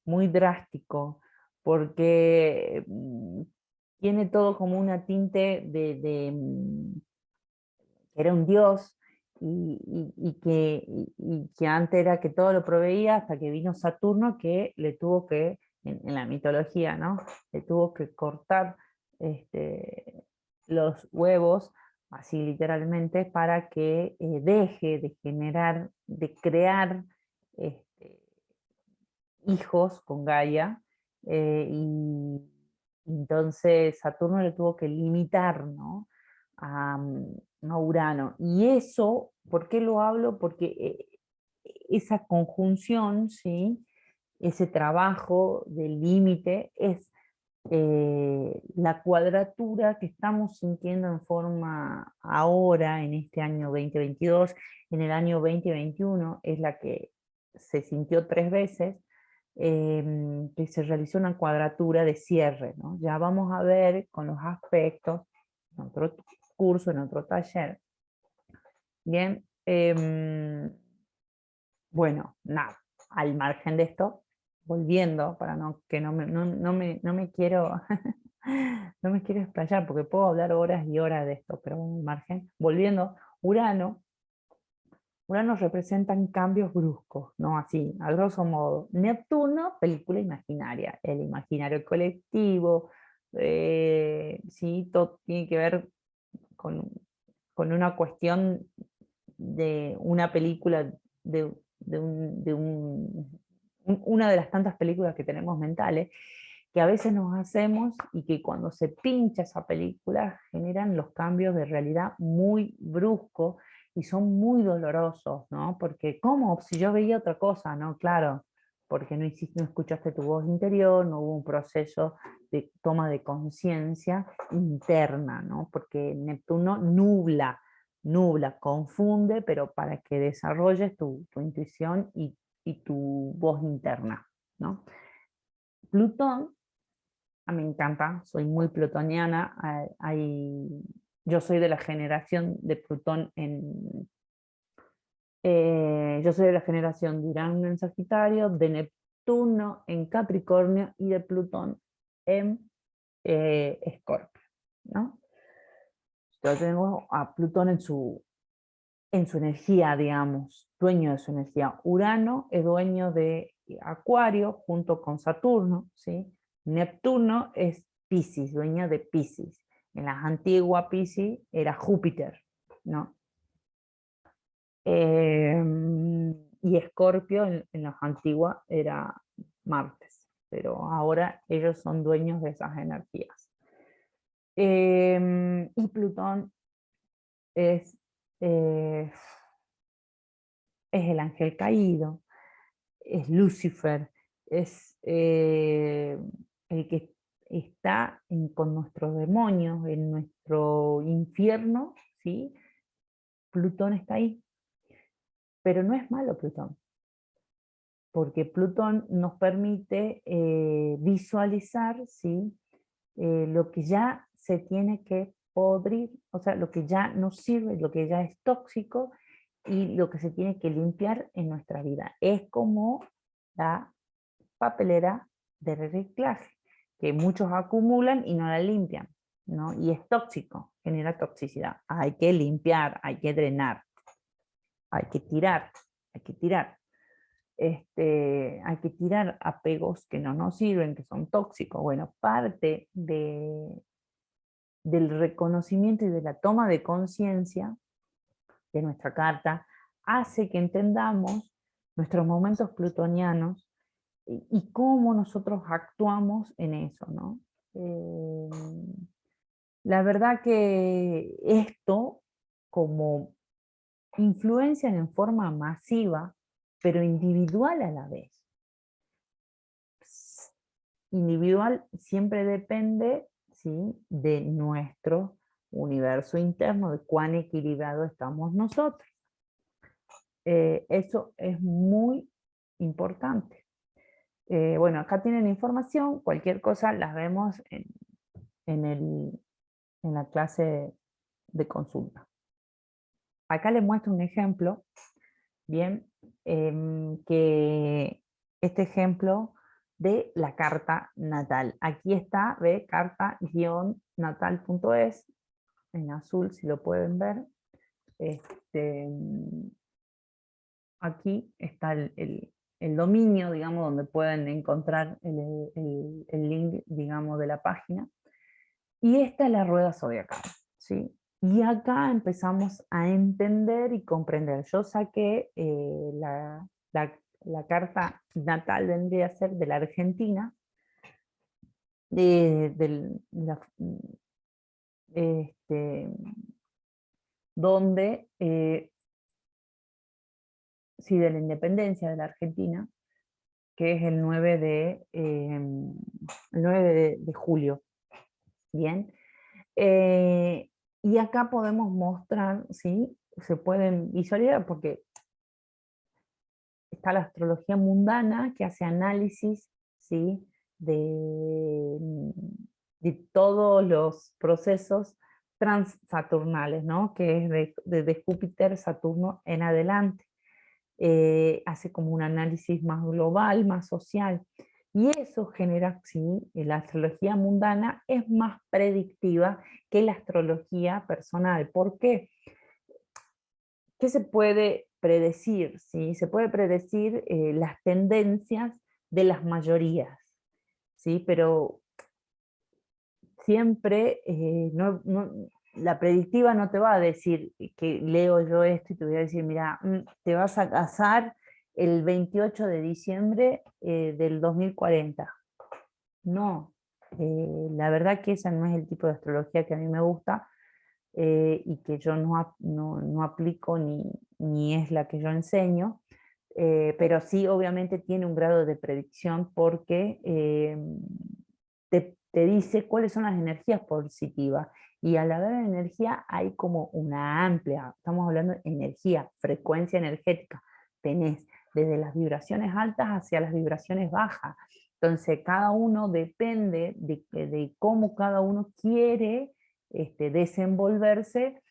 muy drástico, porque tiene todo como una tinte que era un dios y que antes era que todo lo proveía hasta que vino Saturno que le tuvo que, en la mitología, ¿no? Le tuvo que cortar los huevos, así literalmente, para que deje de generar, de crear este, hijos con Gaia, y entonces Saturno le tuvo que limitar, ¿no? a Urano. Y eso, ¿por qué lo hablo? Porque esa conjunción, ¿sí? Ese trabajo del límite es la cuadratura que estamos sintiendo en forma ahora, en este año 2022, en el año 2021, es la que se sintió 3 veces, que se realizó una cuadratura de cierre, ¿no? Ya vamos a ver con los aspectos, en otro curso, en otro taller. Bien, bueno, nada, al margen de esto, volviendo, para que no me quiero, no me quiero explayar, porque puedo hablar horas y horas de esto, pero al margen, volviendo, Urano, Urano representan cambios bruscos, ¿no? Así, a grosso modo. Neptuno, película imaginaria, el imaginario colectivo, sí, todo tiene que ver con, con una cuestión de una película, una de las tantas películas que tenemos mentales, que a veces nos hacemos y que cuando se pincha esa película generan los cambios de realidad muy bruscos y son muy dolorosos, ¿no? Porque, ¿cómo? Si yo veía otra cosa, ¿no? Claro, porque no escuchaste tu voz interior, no hubo un proceso de toma de conciencia interna, ¿no? Porque Neptuno nubla, confunde, pero para que desarrolles tu intuición y tu voz interna, ¿no? Plutón, a mí me encanta, soy muy plutoniana, yo soy de la generación de Plutón yo soy de la generación de Urano en Sagitario, de Neptuno en Capricornio y de Plutón en Escorpio, ¿no? Yo tengo a Plutón en su energía, digamos, dueño de su energía. Urano es dueño de Acuario junto con Saturno, ¿sí? Neptuno es Piscis, dueño de Piscis. En las antiguas Piscis era Júpiter, ¿no? Y Escorpio en las antiguas era Martes, pero ahora ellos son dueños de esas energías. Y Plutón es, eh, es el ángel caído, es Lucifer, es el que está con nuestros demonios, en nuestro infierno, ¿sí? Plutón está ahí, pero no es malo Plutón, porque Plutón nos permite visualizar, ¿sí? Lo que ya se tiene que podrir, o sea, lo que ya no sirve, lo que ya es tóxico y lo que se tiene que limpiar en nuestra vida. Es como la papelera de reciclaje, que muchos acumulan y no la limpian, ¿no? Y es tóxico, genera toxicidad. Hay que limpiar, hay que drenar, hay que tirar, hay que tirar. Hay que tirar apegos que no nos sirven, que son tóxicos. Bueno, parte del reconocimiento y de la toma de conciencia de nuestra carta hace que entendamos nuestros momentos plutonianos y cómo nosotros actuamos en eso, ¿no? La verdad que esto, como influencian en forma masiva, pero individual a la vez. Individual siempre depende, ¿sí?, de nuestro universo interno, de cuán equilibrado estamos nosotros. Eso es muy importante. Bueno, acá tienen información, cualquier cosa las vemos en la clase de consulta. Acá les muestro un ejemplo, bien, que este ejemplo de la carta natal. Aquí está, ve, carta-natal.es, en azul si lo pueden ver. Aquí está el dominio, digamos, donde pueden encontrar el link, digamos, de la página. Y esta es la rueda zodiacal, ¿sí? Y acá empezamos a entender y comprender. Yo saqué la carta natal, vendría a ser de la Argentina, donde, sí, de la independencia de la Argentina, que es el 9 de julio. Bien. Y acá podemos mostrar, ¿sí? Se pueden visualizar porque está la astrología mundana que hace análisis, ¿sí?, de todos los procesos transsaturnales, ¿no?, que es de Júpiter, Saturno en adelante. Hace como un análisis más global, más social. Y eso genera, sí, la astrología mundana es más predictiva que la astrología personal. ¿Por qué? ¿Qué se puede predecir? ¿Sí? Se puede predecir las tendencias de las mayorías, ¿sí? Pero siempre la predictiva no te va a decir que leo yo esto y te voy a decir, mira, te vas a casar el 28 de diciembre del 2040. No, la verdad que esa no es el tipo de astrología que a mí me gusta y que yo no aplico ni es la que yo enseño, pero sí obviamente tiene un grado de predicción porque te dice cuáles son las energías positivas. Y al haber energía hay como una amplia, estamos hablando de energía, frecuencia energética. Tenés desde las vibraciones altas hacia las vibraciones bajas. Entonces cada uno depende de cómo cada uno quiere desenvolverse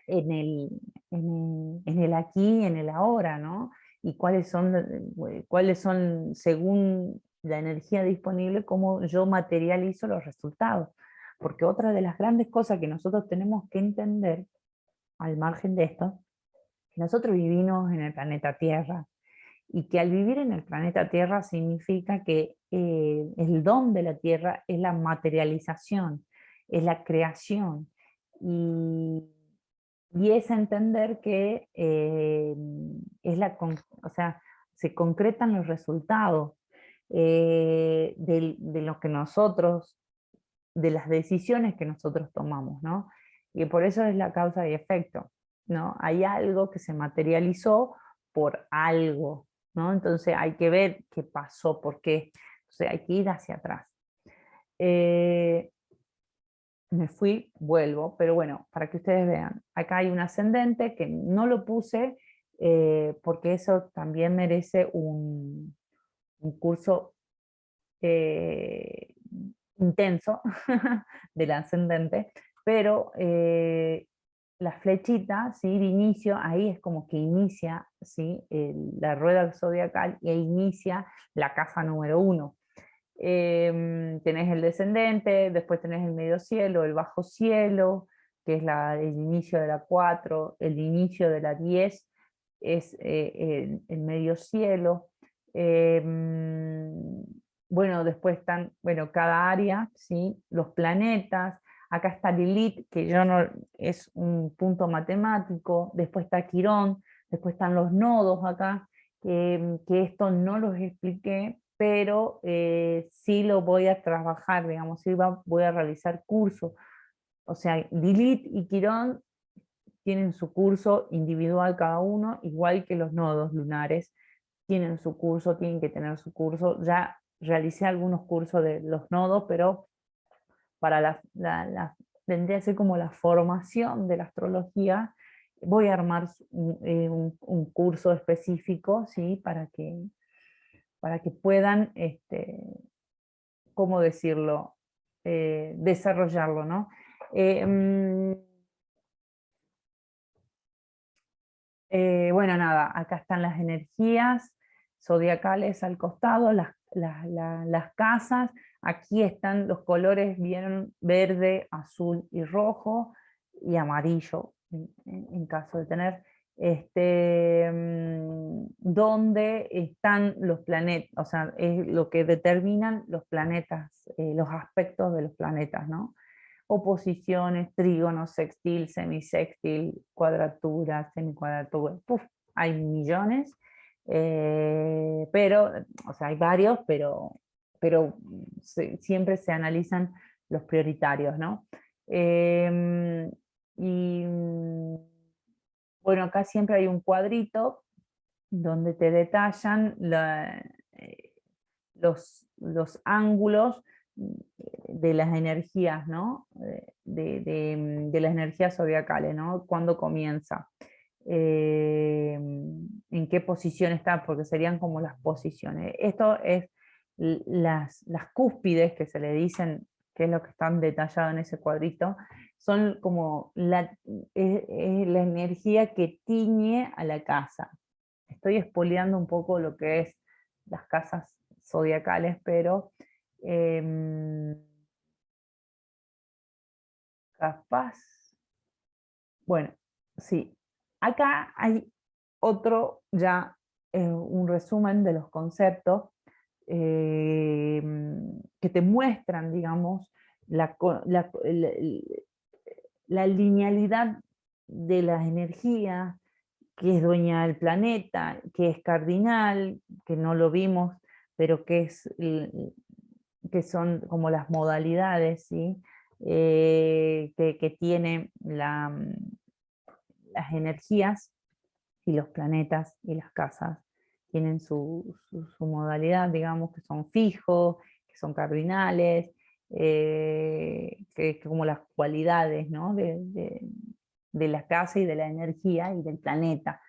en el aquí, en el ahora, ¿no? Y cuáles son, según la energía disponible, cómo yo materializo los resultados. Porque otra de las grandes cosas que nosotros tenemos que entender, al margen de esto, que nosotros vivimos en el planeta Tierra, y que al vivir en el planeta Tierra significa que el don de la Tierra es la materialización, es la creación, y es entender que o sea, se concretan los resultados de lo que nosotros, de las decisiones que nosotros tomamos, ¿no? Y por eso es la causa y efecto, ¿no? Hay algo que se materializó por algo, ¿no? Entonces hay que ver qué pasó, por qué. Entonces hay que ir hacia atrás. Me fui, vuelvo, pero bueno, para que ustedes vean, acá hay un ascendente que no lo puse porque eso también merece un curso intenso del ascendente, pero la flechita, ¿sí?, de inicio, ahí es como que inicia, ¿sí?, la rueda zodiacal y ahí inicia la casa número 1. Tenés el descendente, después tenés el medio cielo, el bajo cielo, que es el inicio de la 4, el inicio de la 10 es el medio cielo. Bueno, después están, bueno, cada área, ¿sí?, los planetas. Acá está Lilith, que yo no, es un punto matemático. Después está Quirón, después están los nodos acá, que esto no los expliqué, pero sí lo voy a trabajar, digamos, sí voy a realizar cursos. O sea, Lilith y Quirón tienen su curso individual cada uno, igual que los nodos lunares tienen su curso, tienen que tener su curso. Ya realicé algunos cursos de los nodos, pero para tendría que ser como la formación de la astrología. Voy a armar un curso específico, ¿sí?, para que puedan, ¿cómo decirlo?, desarrollarlo, ¿no? Mm, bueno, nada, acá están las energías zodiacales al costado, las casas. Aquí están los colores, vieron, verde, azul y rojo, y amarillo, en caso de tener, donde están los planetas, o sea, es lo que determinan los planetas, los aspectos de los planetas, ¿no? Oposiciones, trígonos, sextil, semisextil, cuadratura, semicuadratura, ¡puf!, hay millones, pero, o sea, hay varios, pero siempre se analizan los prioritarios, ¿no? Y bueno, acá siempre hay un cuadrito donde te detallan los ángulos de las energías, ¿no? De las energías zodiacales, ¿no? ¿Cuándo comienza? ¿En qué posición está? Porque serían como las posiciones. Esto es las cúspides que se le dicen, que es lo que están detallado en ese cuadrito, son como es la energía que tiñe a la casa. Estoy espoleando un poco lo que es las casas zodiacales, pero capaz, bueno, sí. Acá hay otro ya, un resumen de los conceptos que te muestran, digamos, la linealidad de las energías, que es dueña del planeta, que es cardinal, que no lo vimos, pero que son como las modalidades, ¿sí?, que tiene las energías, y los planetas y las casas tienen su modalidad, digamos, que son fijos, que son cardinales, que como las cualidades, ¿no?, de la casa y de la energía y del planeta,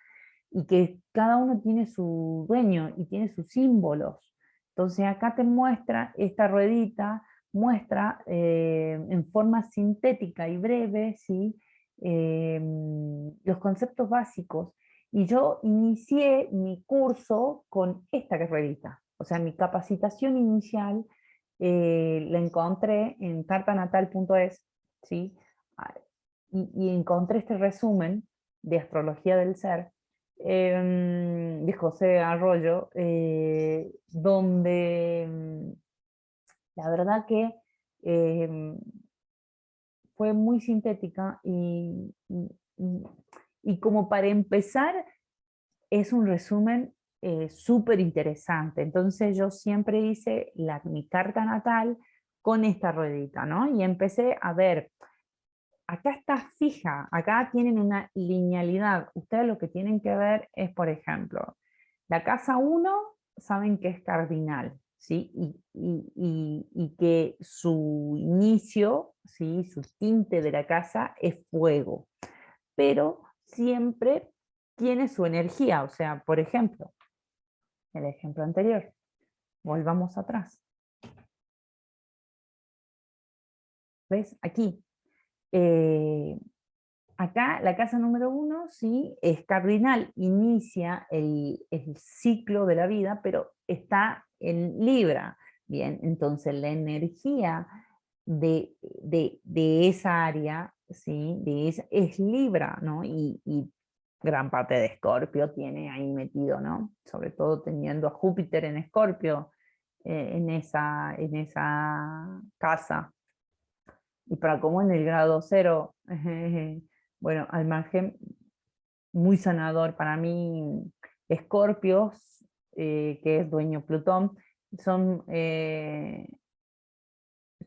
y que cada uno tiene su dueño y tiene sus símbolos. Entonces acá te muestra esta ruedita, muestra en forma sintética y breve, ¿sí?, los conceptos básicos. Y yo inicié mi curso con esta ruedita, o sea, mi capacitación inicial la encontré en cartanatal.es, ¿sí? Ah, y encontré este resumen de astrología del ser, de José Arroyo, donde la verdad que em, fue muy sintética y como para empezar es un resumen súper interesante. Entonces yo siempre hice mi carta natal con esta ruedita, ¿no? Y empecé a ver, acá está fija, acá tienen una linealidad. Ustedes lo que tienen que ver es, por ejemplo, la casa 1 saben que es cardinal, ¿sí? Y que su inicio, ¿sí?, su tinte de la casa es fuego, pero siempre tiene su energía. O sea, por ejemplo, el ejemplo anterior, volvamos atrás. ¿Ves? Aquí. Eh, Acá la casa número 1 sí es cardinal, inicia el ciclo de la vida, pero está en Libra. Bien, entonces la energía de esa área, ¿sí? Es Libra, ¿no? Y gran parte de Escorpio tiene ahí metido, ¿no? Sobre todo teniendo a Júpiter en Escorpio, en esa casa. Y para como en el grado 0, bueno, al margen, muy sanador para mí, Escorpios, que es dueño Plutón, son,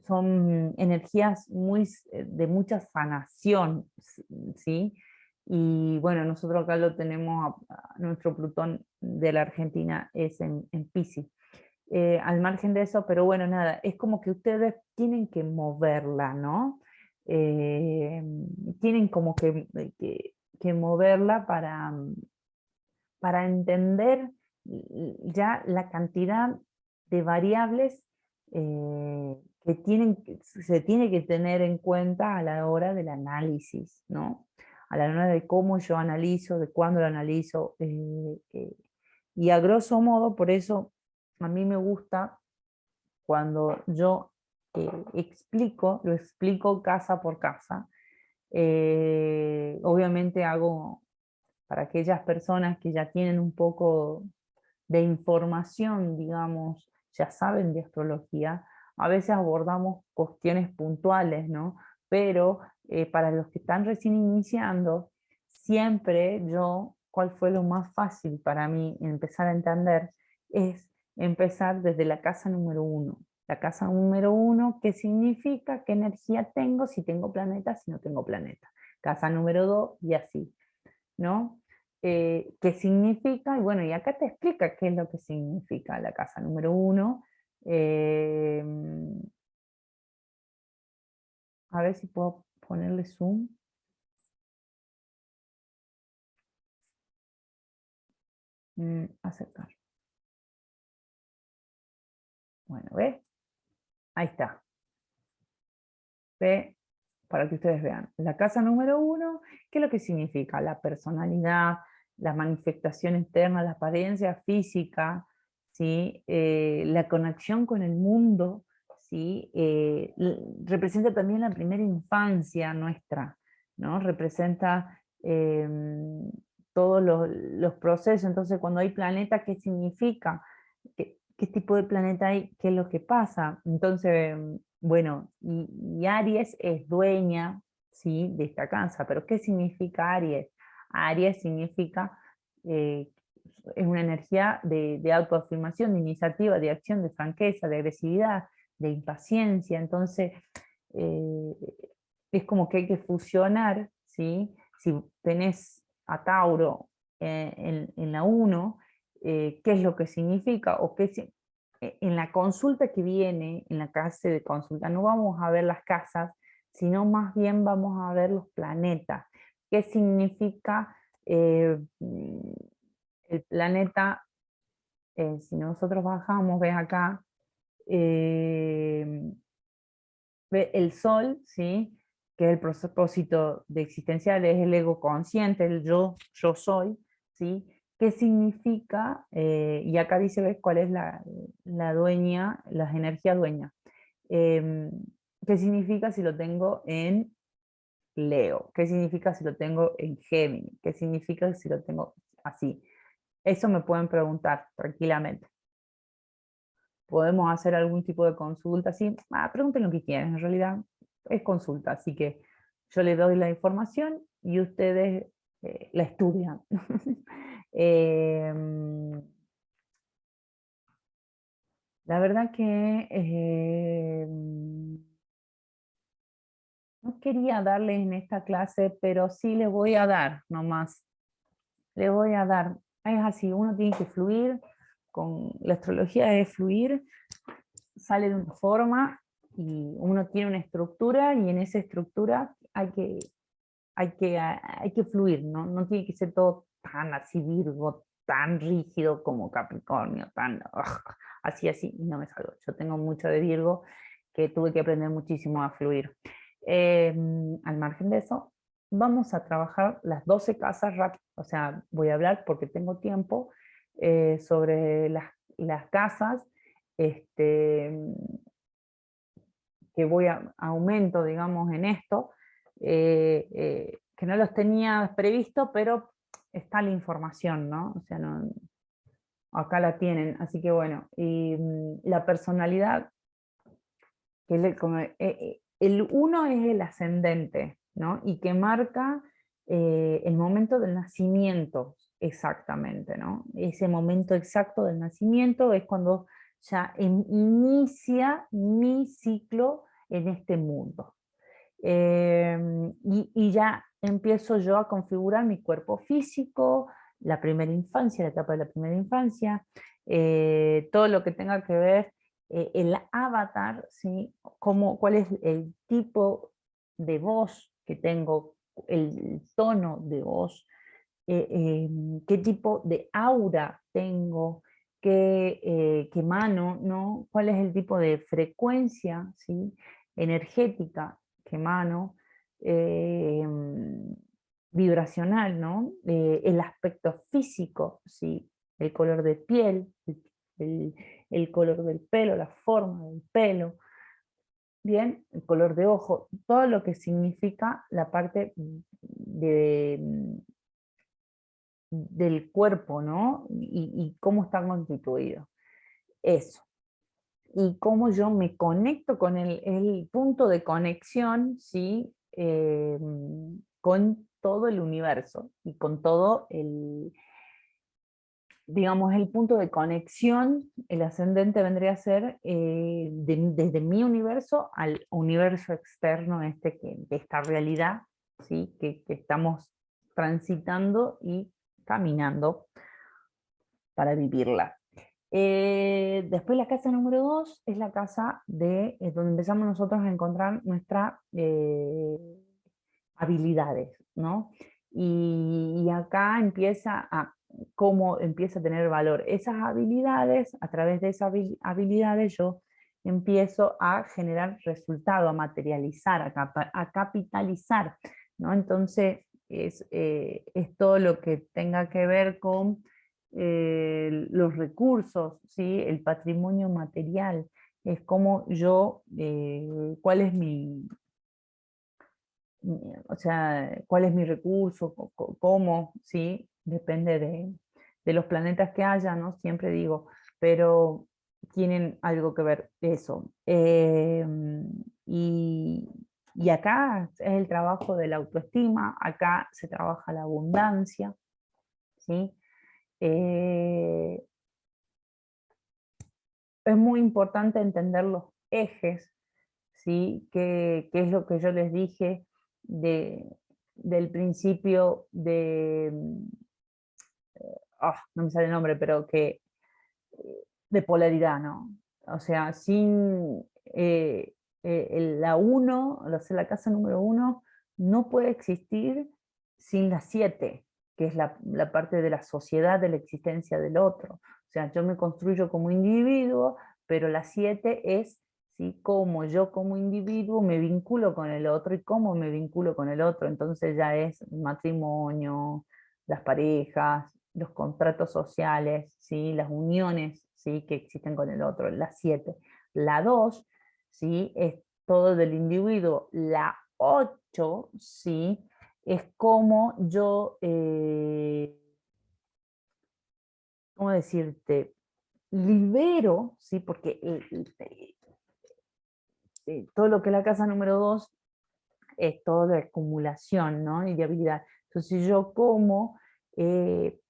son energías de mucha sanación, ¿sí? Y bueno, nosotros acá lo tenemos, nuestro Plutón de la Argentina es en Piscis. Al margen de eso, pero bueno, nada, es como que ustedes tienen que moverla, ¿no? Eh, Tienen como que moverla para entender ya la cantidad de variables se tiene que tener en cuenta a la hora del análisis, ¿no? A la hora de cómo yo analizo, de cuándo lo analizo. Y a grosso modo, por eso a mí me gusta cuando yo lo explico casa por casa. Obviamente hago para aquellas personas que ya tienen un poco de información, digamos, ya saben de astrología, a veces abordamos cuestiones puntuales, ¿no? Pero para los que están recién iniciando, siempre ¿cuál fue lo más fácil para mí empezar a entender? Es empezar desde la casa número 1. La casa número 1, ¿qué significa? ¿Qué energía tengo? Si tengo planeta, si no tengo planeta. Casa número 2 y así, ¿no? ¿Qué significa? Y bueno, y acá te explica qué es lo que significa la casa número 1. Eh, a ver si puedo ponerle zoom. Acercar. Bueno, ¿ves? Ahí está. ¿Ve? Para que ustedes vean. La casa número 1, ¿qué es lo que significa? La personalidad, la manifestación externa, la apariencia física, ¿sí? La conexión con el mundo, ¿sí? Representa también la primera infancia nuestra, ¿no? Representa todos los procesos. Entonces, cuando hay planeta, ¿qué significa? ¿Qué tipo de planeta hay? ¿Qué es lo que pasa? Entonces, bueno, y Aries es dueña, ¿sí? De esta casa, pero ¿qué significa Aries? Aries significa, eh, es una energía de autoafirmación, de iniciativa, de acción, de franqueza, de agresividad, de impaciencia. Entonces, eh, es como que hay que fusionar, ¿sí? Si tenés a Tauro en la 1, qué es lo que significa o en la consulta que viene, en la clase de consulta, no vamos a ver las casas, sino más bien vamos a ver los planetas. ¿Qué significa el planeta? Si nosotros bajamos, ves acá, eh, ve el Sol, ¿sí? Que es el propósito de existencial, es el ego consciente, el yo soy, ¿sí? ¿Qué significa? Y acá dice, ¿ves cuál es la dueña, las energías dueñas? ¿Qué significa si lo tengo en Leo? ¿Qué significa si lo tengo en Géminis? ¿Qué significa si lo tengo así? Eso me pueden preguntar tranquilamente. Podemos hacer algún tipo de consulta, sí, pregunten lo que quieran, en realidad es consulta, así que yo les doy la información y ustedes la estudian. La verdad que no quería darles en esta clase, pero sí les voy a dar nomás, les voy a dar. Es así, uno tiene que fluir, con la astrología es fluir, sale de una forma y uno tiene una estructura y en esa estructura hay que fluir, ¿no? No tiene que ser todo tan así Virgo, tan rígido como Capricornio, tan así, no me salgo. Yo tengo mucho de Virgo que tuve que aprender muchísimo a fluir. Al margen de eso, vamos a trabajar las 12 casas rápido, o sea, voy a hablar porque tengo tiempo sobre las casas este, que voy a aumento, digamos, en esto, que no los tenía previsto, pero está la información, ¿no? O sea, no, acá la tienen, así que bueno, y la personalidad, que el uno es el ascendente, ¿no? Y que marca el momento del nacimiento, exactamente, ¿no? Ese momento exacto del nacimiento es cuando ya inicia mi ciclo en este mundo. Y ya empiezo yo a configurar mi cuerpo físico, la primera infancia, la etapa de la primera infancia, todo lo que tenga que ver el avatar, ¿sí? Cuál es el tipo de voz que tengo, el tono de voz, qué tipo de aura tengo, qué emano, ¿no? Cuál es el tipo de frecuencia, ¿sí? Energética que emano, eh, vibracional, ¿no? El aspecto físico, ¿sí? El color de piel, el- el color del pelo, la forma del pelo, bien, el color de ojo, todo lo que significa la parte del cuerpo, ¿no? Y cómo está constituido. Eso. Y cómo yo me conecto con el punto de conexión, ¿sí? Con todo el universo y con todo digamos, el punto de conexión, el ascendente vendría a ser desde mi universo al universo externo de esta realidad, ¿sí? Que estamos transitando y caminando para vivirla. Después la casa número 2 es la casa donde empezamos nosotros a encontrar nuestras habilidades, ¿no? Y acá empieza cómo empieza a tener valor esas habilidades. A través de esas habilidades yo empiezo a generar resultado, a materializar, a capitalizar, ¿no? Entonces es todo lo que tenga que ver con los recursos, ¿sí? El patrimonio material, es como yo, cuál es o sea, cuál es mi recurso, cómo, ¿sí? Depende de los planetas que haya, ¿no? Siempre digo, pero tienen algo que ver eso. Y, y acá es el trabajo de la autoestima, acá se trabaja la abundancia, ¿sí? Eh, es muy importante entender los ejes, ¿sí? Que es lo que yo les dije de, del principio no me sale el nombre, pero de polaridad, ¿no? O sea, sin la 1, o sea, la casa número 1 no puede existir sin la 7, que es la parte de la sociedad, de la existencia del otro. O sea, yo me construyo como individuo, pero la 7 es, ¿sí? Cómo yo como individuo me vinculo con el otro y cómo me vinculo con el otro. Entonces ya es el matrimonio, las parejas, los contratos sociales, ¿sí? Las uniones, ¿sí? Que existen con el otro, la 7. La 2, ¿sí? Es todo del individuo. La 8, ¿sí? Es como yo, ¿cómo decirte? Libero, ¿sí? Porque todo lo que es la casa número 2 es todo de acumulación, ¿no? Y de habilidad. Entonces yo como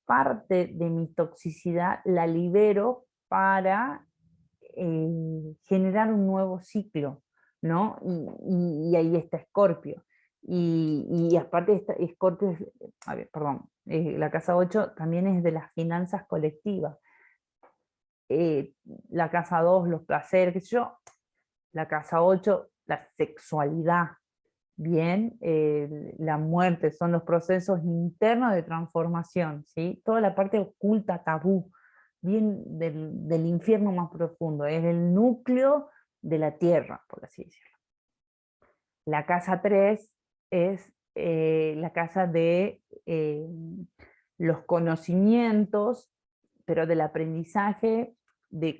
parte de mi toxicidad la libero para generar un nuevo ciclo, ¿no? Y ahí está Escorpio. Y aparte Escorpio, a ver, perdón, la casa 8 también es de las finanzas colectivas. Eh, la casa 2 los placeres, qué sé yo. La casa 8 la sexualidad, bien, la muerte, son los procesos internos de transformación, ¿sí? Toda la parte oculta, tabú, bien del infierno más profundo, es el núcleo de la tierra, por así decirlo. La casa 3 es la casa de los conocimientos, pero del aprendizaje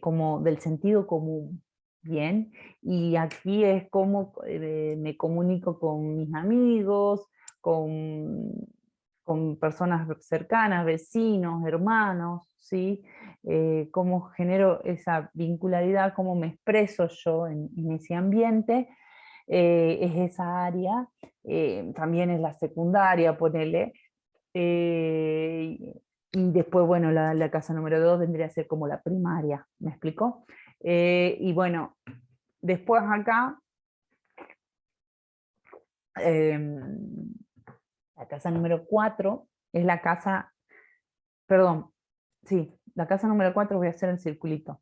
como del sentido común, ¿bien? Y aquí es como me comunico con mis amigos, con, con personas cercanas, vecinos, hermanos, ¿sí? Cómo genero esa vincularidad, cómo me expreso yo en ese ambiente, es esa área, también es la secundaria, ponele, eh, y después, bueno, la casa número 2 vendría a ser como la primaria, ¿me explico? Y bueno, después acá, eh, la casa número 4 es la casa, perdón, sí, la casa número 4 voy a hacer el circulito.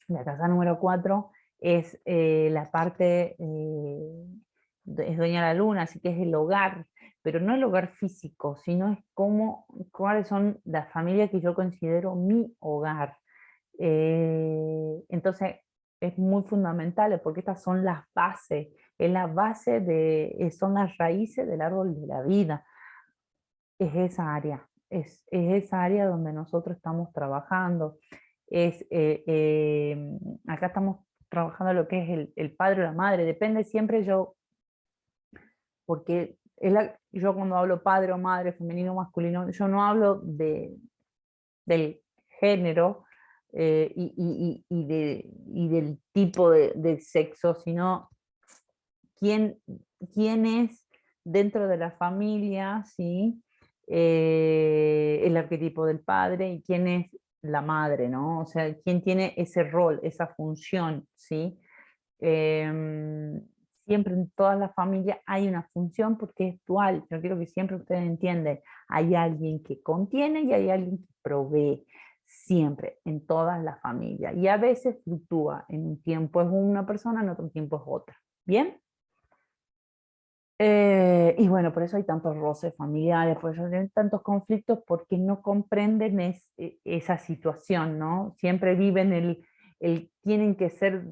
La casa número 4 es la parte, es dueña de la luna, así que es el hogar, pero no el hogar físico, sino es cuáles son las familias que yo considero mi hogar. Entonces, es muy fundamental porque estas son las bases, es la base son las raíces del árbol de la vida, es esa área, es esa área donde nosotros estamos trabajando. Es, acá estamos trabajando lo que es el padre o la madre, depende siempre yo, porque yo cuando hablo padre o madre, femenino o masculino, yo no hablo del género y del tipo de sexo, sino quién, quién es dentro de la familia, ¿sí? El arquetipo del padre y quién es la madre, ¿no? O sea, quién tiene ese rol, esa función, ¿sí? Eh, Siempre en todas las familias hay una función porque es dual. Yo quiero que siempre ustedes entiendan, hay alguien que contiene y hay alguien que provee, siempre, en todas las familias. Y a veces fluctúa, en un tiempo es una persona, en otro tiempo es otra. ¿Bien? Y bueno, por eso hay tantos roces familiares, por eso hay tantos conflictos, porque no comprenden esa situación, ¿no? Siempre viven tienen que ser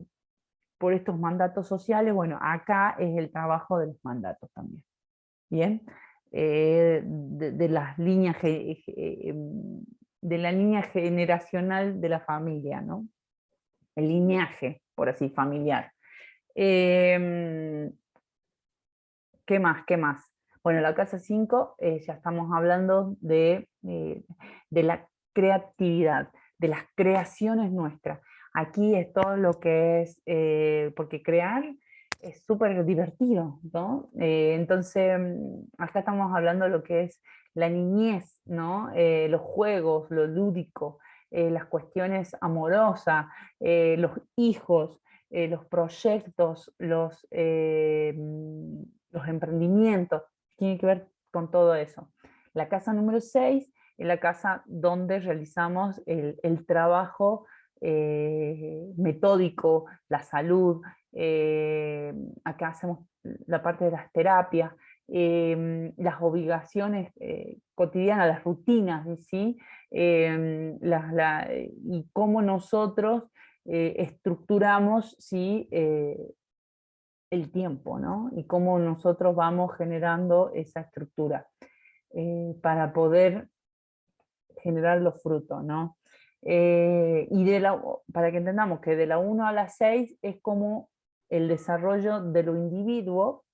por estos mandatos sociales. Bueno, acá es el trabajo de los mandatos también, ¿bien? De las líneas, de la línea generacional de la familia, ¿no? El lineaje, por así, familiar. Eh, ¿Qué más? ¿Qué más? Bueno, la casa 5 ya estamos hablando de la creatividad, de las creaciones nuestras. Aquí es todo lo que es, porque crear es súper divertido, ¿no? Entonces, acá estamos hablando de lo que es la niñez, ¿no? Los juegos, lo lúdico, las cuestiones amorosas, los hijos, los proyectos, los emprendimientos, tiene que ver con todo eso. La casa número 6 es la casa donde realizamos el trabajo metódico, la salud. Acá hacemos la parte de las terapias, las obligaciones cotidianas, las rutinas, ¿sí? Y cómo nosotros estructuramos, ¿sí? El tiempo, ¿no? Y cómo nosotros vamos generando esa estructura para poder generar los frutos, ¿no? Para que entendamos que de la 1 a la 6 es como el desarrollo de lo individuo,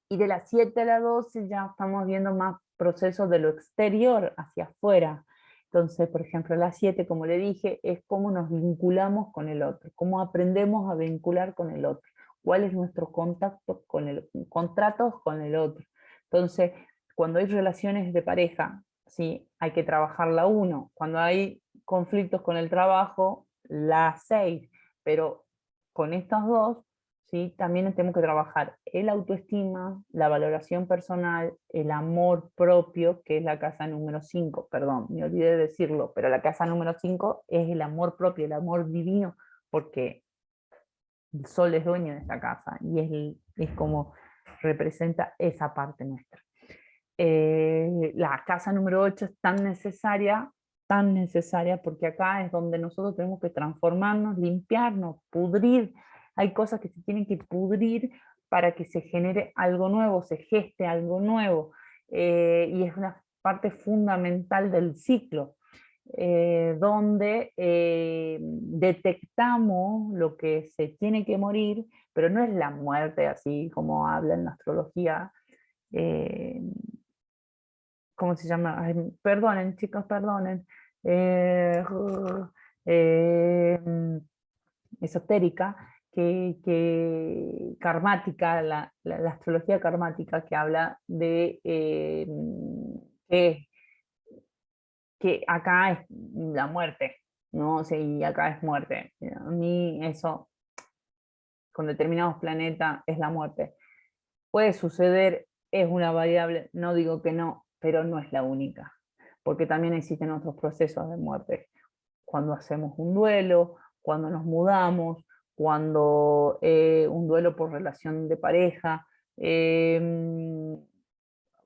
y de la 7 a la 12 ya estamos viendo más procesos de lo exterior hacia afuera. Entonces, por ejemplo, la 7, como le dije, es cómo nos vinculamos con el otro, cómo aprendemos a vincular con el otro, cuál es nuestro contacto con contratos con el otro. Entonces, cuando hay relaciones de pareja, ¿sí? Hay que trabajar la 1. Cuando hay conflictos con el trabajo, la 6. Pero con estas dos, ¿sí? También tenemos que trabajar el autoestima, la valoración personal, el amor propio, que es la casa número 5. Perdón, me olvidé de decirlo, pero la casa número 5 es el amor propio, el amor divino, porque el sol es dueño de esta casa y es como representa esa parte nuestra. La casa número 8 es tan necesaria, porque acá es donde nosotros tenemos que transformarnos, limpiarnos, pudrir. Hay cosas que se tienen que pudrir para que se genere algo nuevo, se geste algo nuevo, y es una parte fundamental del ciclo, donde detectamos lo que se tiene que morir, pero no es la muerte así como habla en la astrología. eh, ¿Cómo se llama? Ay, perdonen, chicos, perdonen. eh, eh, Esotérica, que karmática, la astrología karmática, que habla de que, que acá es la muerte, ¿no? O sea, y acá es muerte. A mí eso, con determinados planetas, es la muerte. Puede suceder, es una variable, no digo que no, pero no es la única, porque también existen otros procesos de muerte. Cuando hacemos un duelo, cuando nos mudamos, cuando un duelo por relación de pareja, eh,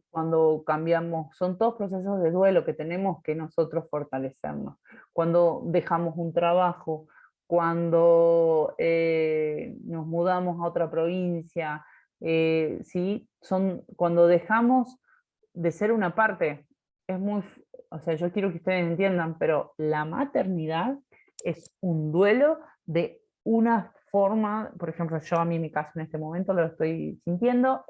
cuando cambiamos, son todos procesos de duelo que tenemos que nosotros fortalecernos. Cuando dejamos un trabajo, cuando nos mudamos a otra provincia, ¿sí? Son cuando dejamos de ser una parte. Es muy, o sea, yo quiero que ustedes entiendan, pero la maternidad es un duelo de una forma, por ejemplo, yo a mí en mi caso en este momento lo estoy sintiendo,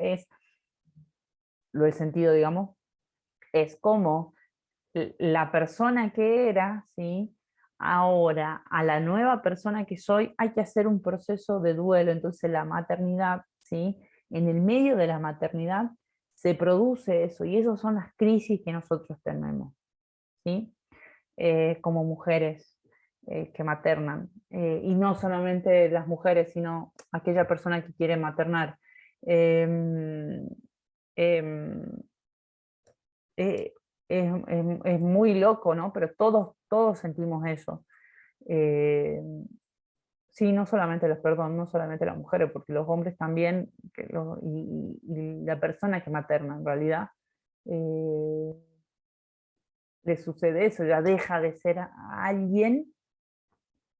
lo he sentido, digamos, es como la persona que era, ¿sí? Ahora, a la nueva persona que soy, hay que hacer un proceso de duelo. Entonces, la maternidad, ¿sí? En el medio de la maternidad se produce eso, y esas son las crisis que nosotros tenemos, ¿sí? Como mujeres que maternan. Y no solamente las mujeres, sino aquella persona que quiere maternar. Em, em, eh, es muy loco, ¿no? Pero todos sentimos eso. Eh, sí, no solamente los, perdón, no solamente las mujeres, porque los hombres también, y la persona que materna en realidad, eh, le sucede eso, ya deja de ser a alguien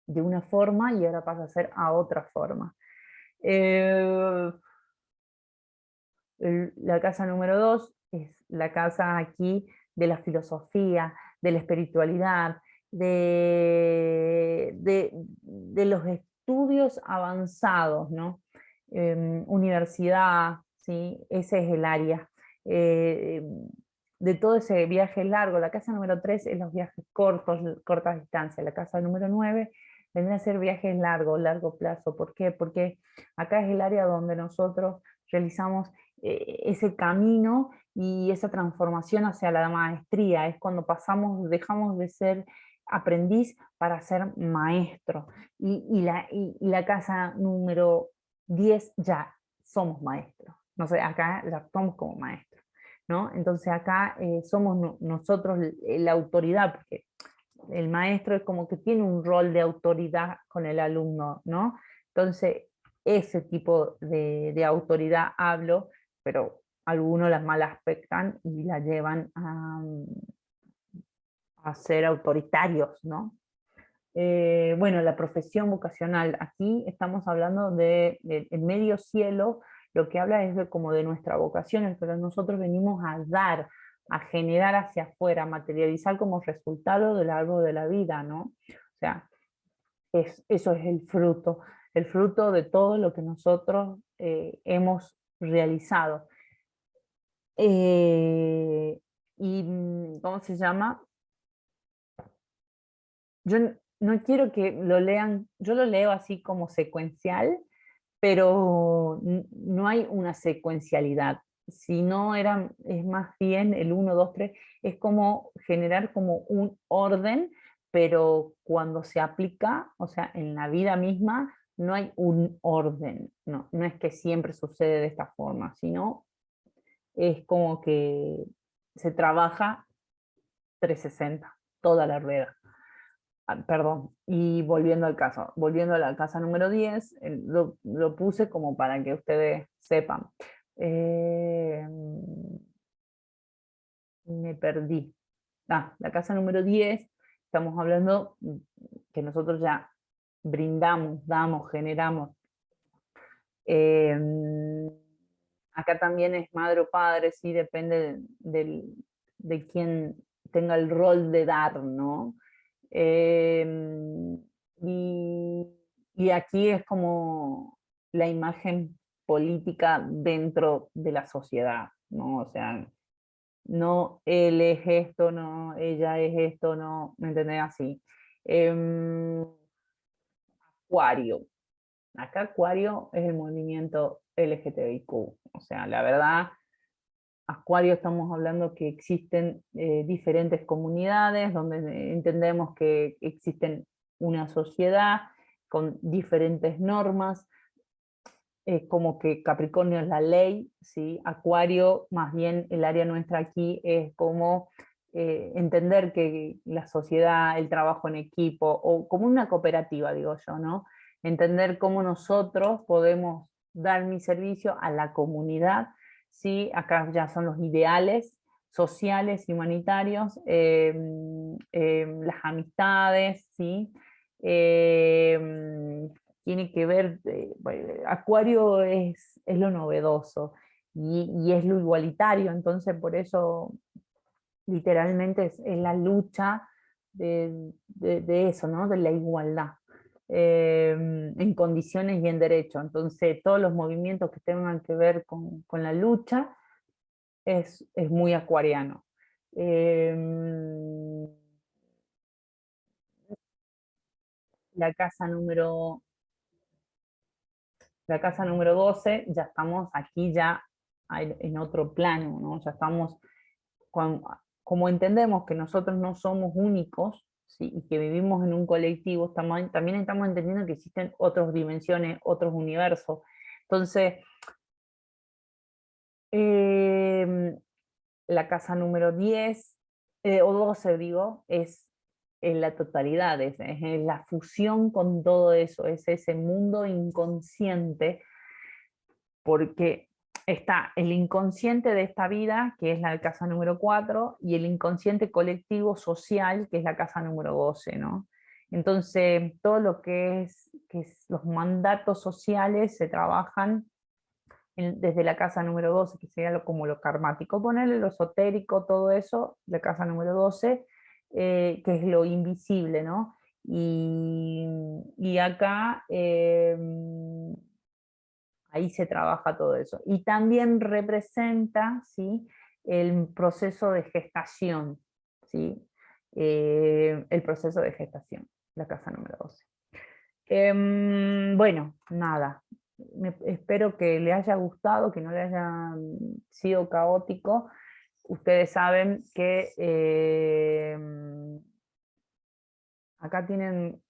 de una forma y ahora pasa a ser a otra forma. Eh, la casa número 2 es la casa aquí de la filosofía, de la espiritualidad, de los estudios avanzados, ¿no? Universidad, ¿sí? Ese es el área. Eh, de todo ese viaje largo, la casa número 3 es los viajes cortos, cortas distancias, la casa número 9 vendrá a ser viajes largos, largo plazo. ¿Por qué? Porque acá es el área donde nosotros realizamos ese camino y esa transformación hacia la maestría. Es cuando pasamos, dejamos de ser aprendiz para ser maestro. Y la casa número 10 ya somos maestros. No sé, acá ya somos como maestros, ¿no? Entonces acá somos nosotros la autoridad, porque el maestro es como que tiene un rol de autoridad con el alumno, ¿no? Entonces, ese tipo de autoridad hablo, pero algunos las mal aspectan y la llevan a ser autoritarios, ¿no? Bueno, la profesión vocacional, aquí estamos hablando de el medio cielo, lo que habla es de, como de nuestra vocación, pero nosotros venimos a dar, a generar hacia afuera, a materializar como resultado del árbol de la vida, ¿no? O sea, eso es el fruto de todo lo que nosotros hemos realizado. Eh, ¿Cómo se llama? Yo no quiero que lo lean, yo lo leo así como secuencial, pero no hay una secuencialidad. Si no era, es más bien el uno 2 3 es como generar como un orden, pero cuando se aplica, o sea, en la vida misma, no hay un orden, no es que siempre sucede de esta forma, sino es como que se trabaja 360 toda la rueda. Perdón, y volviendo al caso, volviendo a la casa número 10, lo puse como para que ustedes sepan. Eh, Me perdí. La casa número 10, estamos hablando que nosotros ya brindamos, damos, generamos. Acá también es madre o padre, sí, depende de quién tenga el rol de dar, ¿no? Y, y aquí es como la imagen política dentro de la sociedad, ¿no? O sea, no él es esto, no ella es esto, no, ¿me entendés? Así. Em, Acuario. Acá Acuario es el movimiento LGTBIQ. O sea, la verdad, Acuario estamos hablando que existen diferentes comunidades donde entendemos que existen una sociedad con diferentes normas, como que Capricornio es la ley, ¿sí? Acuario, más bien el área nuestra aquí es como entender que la sociedad, el trabajo en equipo, o como una cooperativa, digo yo, ¿no? Entender cómo nosotros podemos dar mi servicio a la comunidad, ¿sí? Acá ya son los ideales sociales y humanitarios, las amistades, ¿sí? Tiene que ver, Acuario es lo novedoso y es lo igualitario, entonces por eso literalmente es la lucha de eso, ¿no? De la igualdad en condiciones y en derecho. Entonces todos los movimientos que tengan que ver con la lucha es muy acuariano. Eh, la casa número la casa número 12, ya estamos aquí ya en otro plano, ¿no? Ya estamos, como entendemos que nosotros no somos únicos, ¿sí? Y que vivimos en un colectivo, también estamos entendiendo que existen otras dimensiones, otros universos. Entonces, eh, la casa número 10, o 12 digo, es en la totalidad, es la fusión con todo eso, es ese mundo inconsciente porque está el inconsciente de esta vida, que es la casa número 4, y el inconsciente colectivo social, que es la casa número 12, ¿no? Entonces, todo lo que es los mandatos sociales se trabajan desde la casa número 12, que sería como lo karmático, ponerle lo esotérico, todo eso, la casa número 12, que es lo invisible, ¿no? Y acá ahí se trabaja todo eso. Y también representa, ¿sí? El proceso de gestación, ¿sí? El proceso de gestación, la casa número 12. Bueno, nada, espero que le haya gustado, que no le haya sido caótico. Ustedes saben que acá tienen,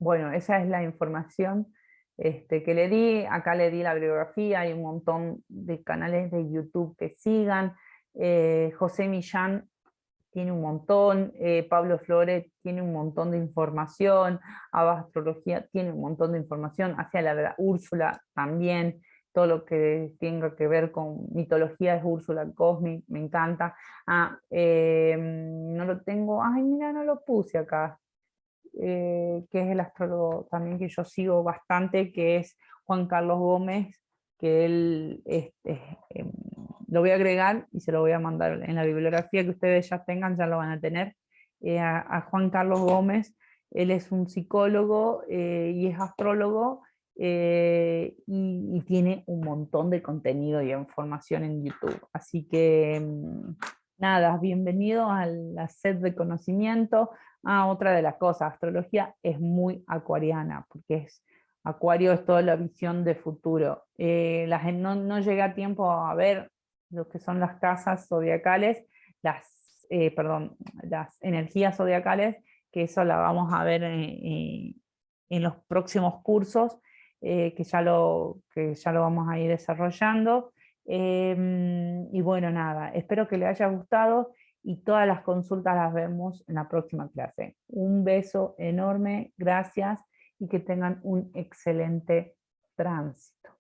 bueno, esa es la información que le di. Acá le di la bibliografía, hay un montón de canales de YouTube que sigan. José Millán tiene un montón, Pablo Flores tiene un montón de información, Abba Astrología tiene un montón de información, hacia la verdad, Úrsula también, todo lo que tenga que ver con mitología es Úrsula Cosmic, me encanta. No lo tengo, ay mira, no lo puse acá, que es el astrólogo también que yo sigo bastante, que es Juan Carlos Gómez, que él lo voy a agregar y se lo voy a mandar en la bibliografía que ustedes ya tengan, ya lo van a tener, a Juan Carlos Gómez. Él es un psicólogo y es astrólogo, y tiene un montón de contenido y información en YouTube. Así que nada, bienvenido a la sed de conocimiento. Otra de las cosas, astrología es muy acuariana, porque Acuario es toda la visión de futuro. La gente no llega a tiempo a ver lo que son las casas zodiacales, perdón, las energías zodiacales, que eso la vamos a ver en los próximos cursos, que ya lo vamos a ir desarrollando. Y bueno, nada, espero que les haya gustado y todas las consultas las vemos en la próxima clase. Un beso enorme, gracias y que tengan un excelente tránsito.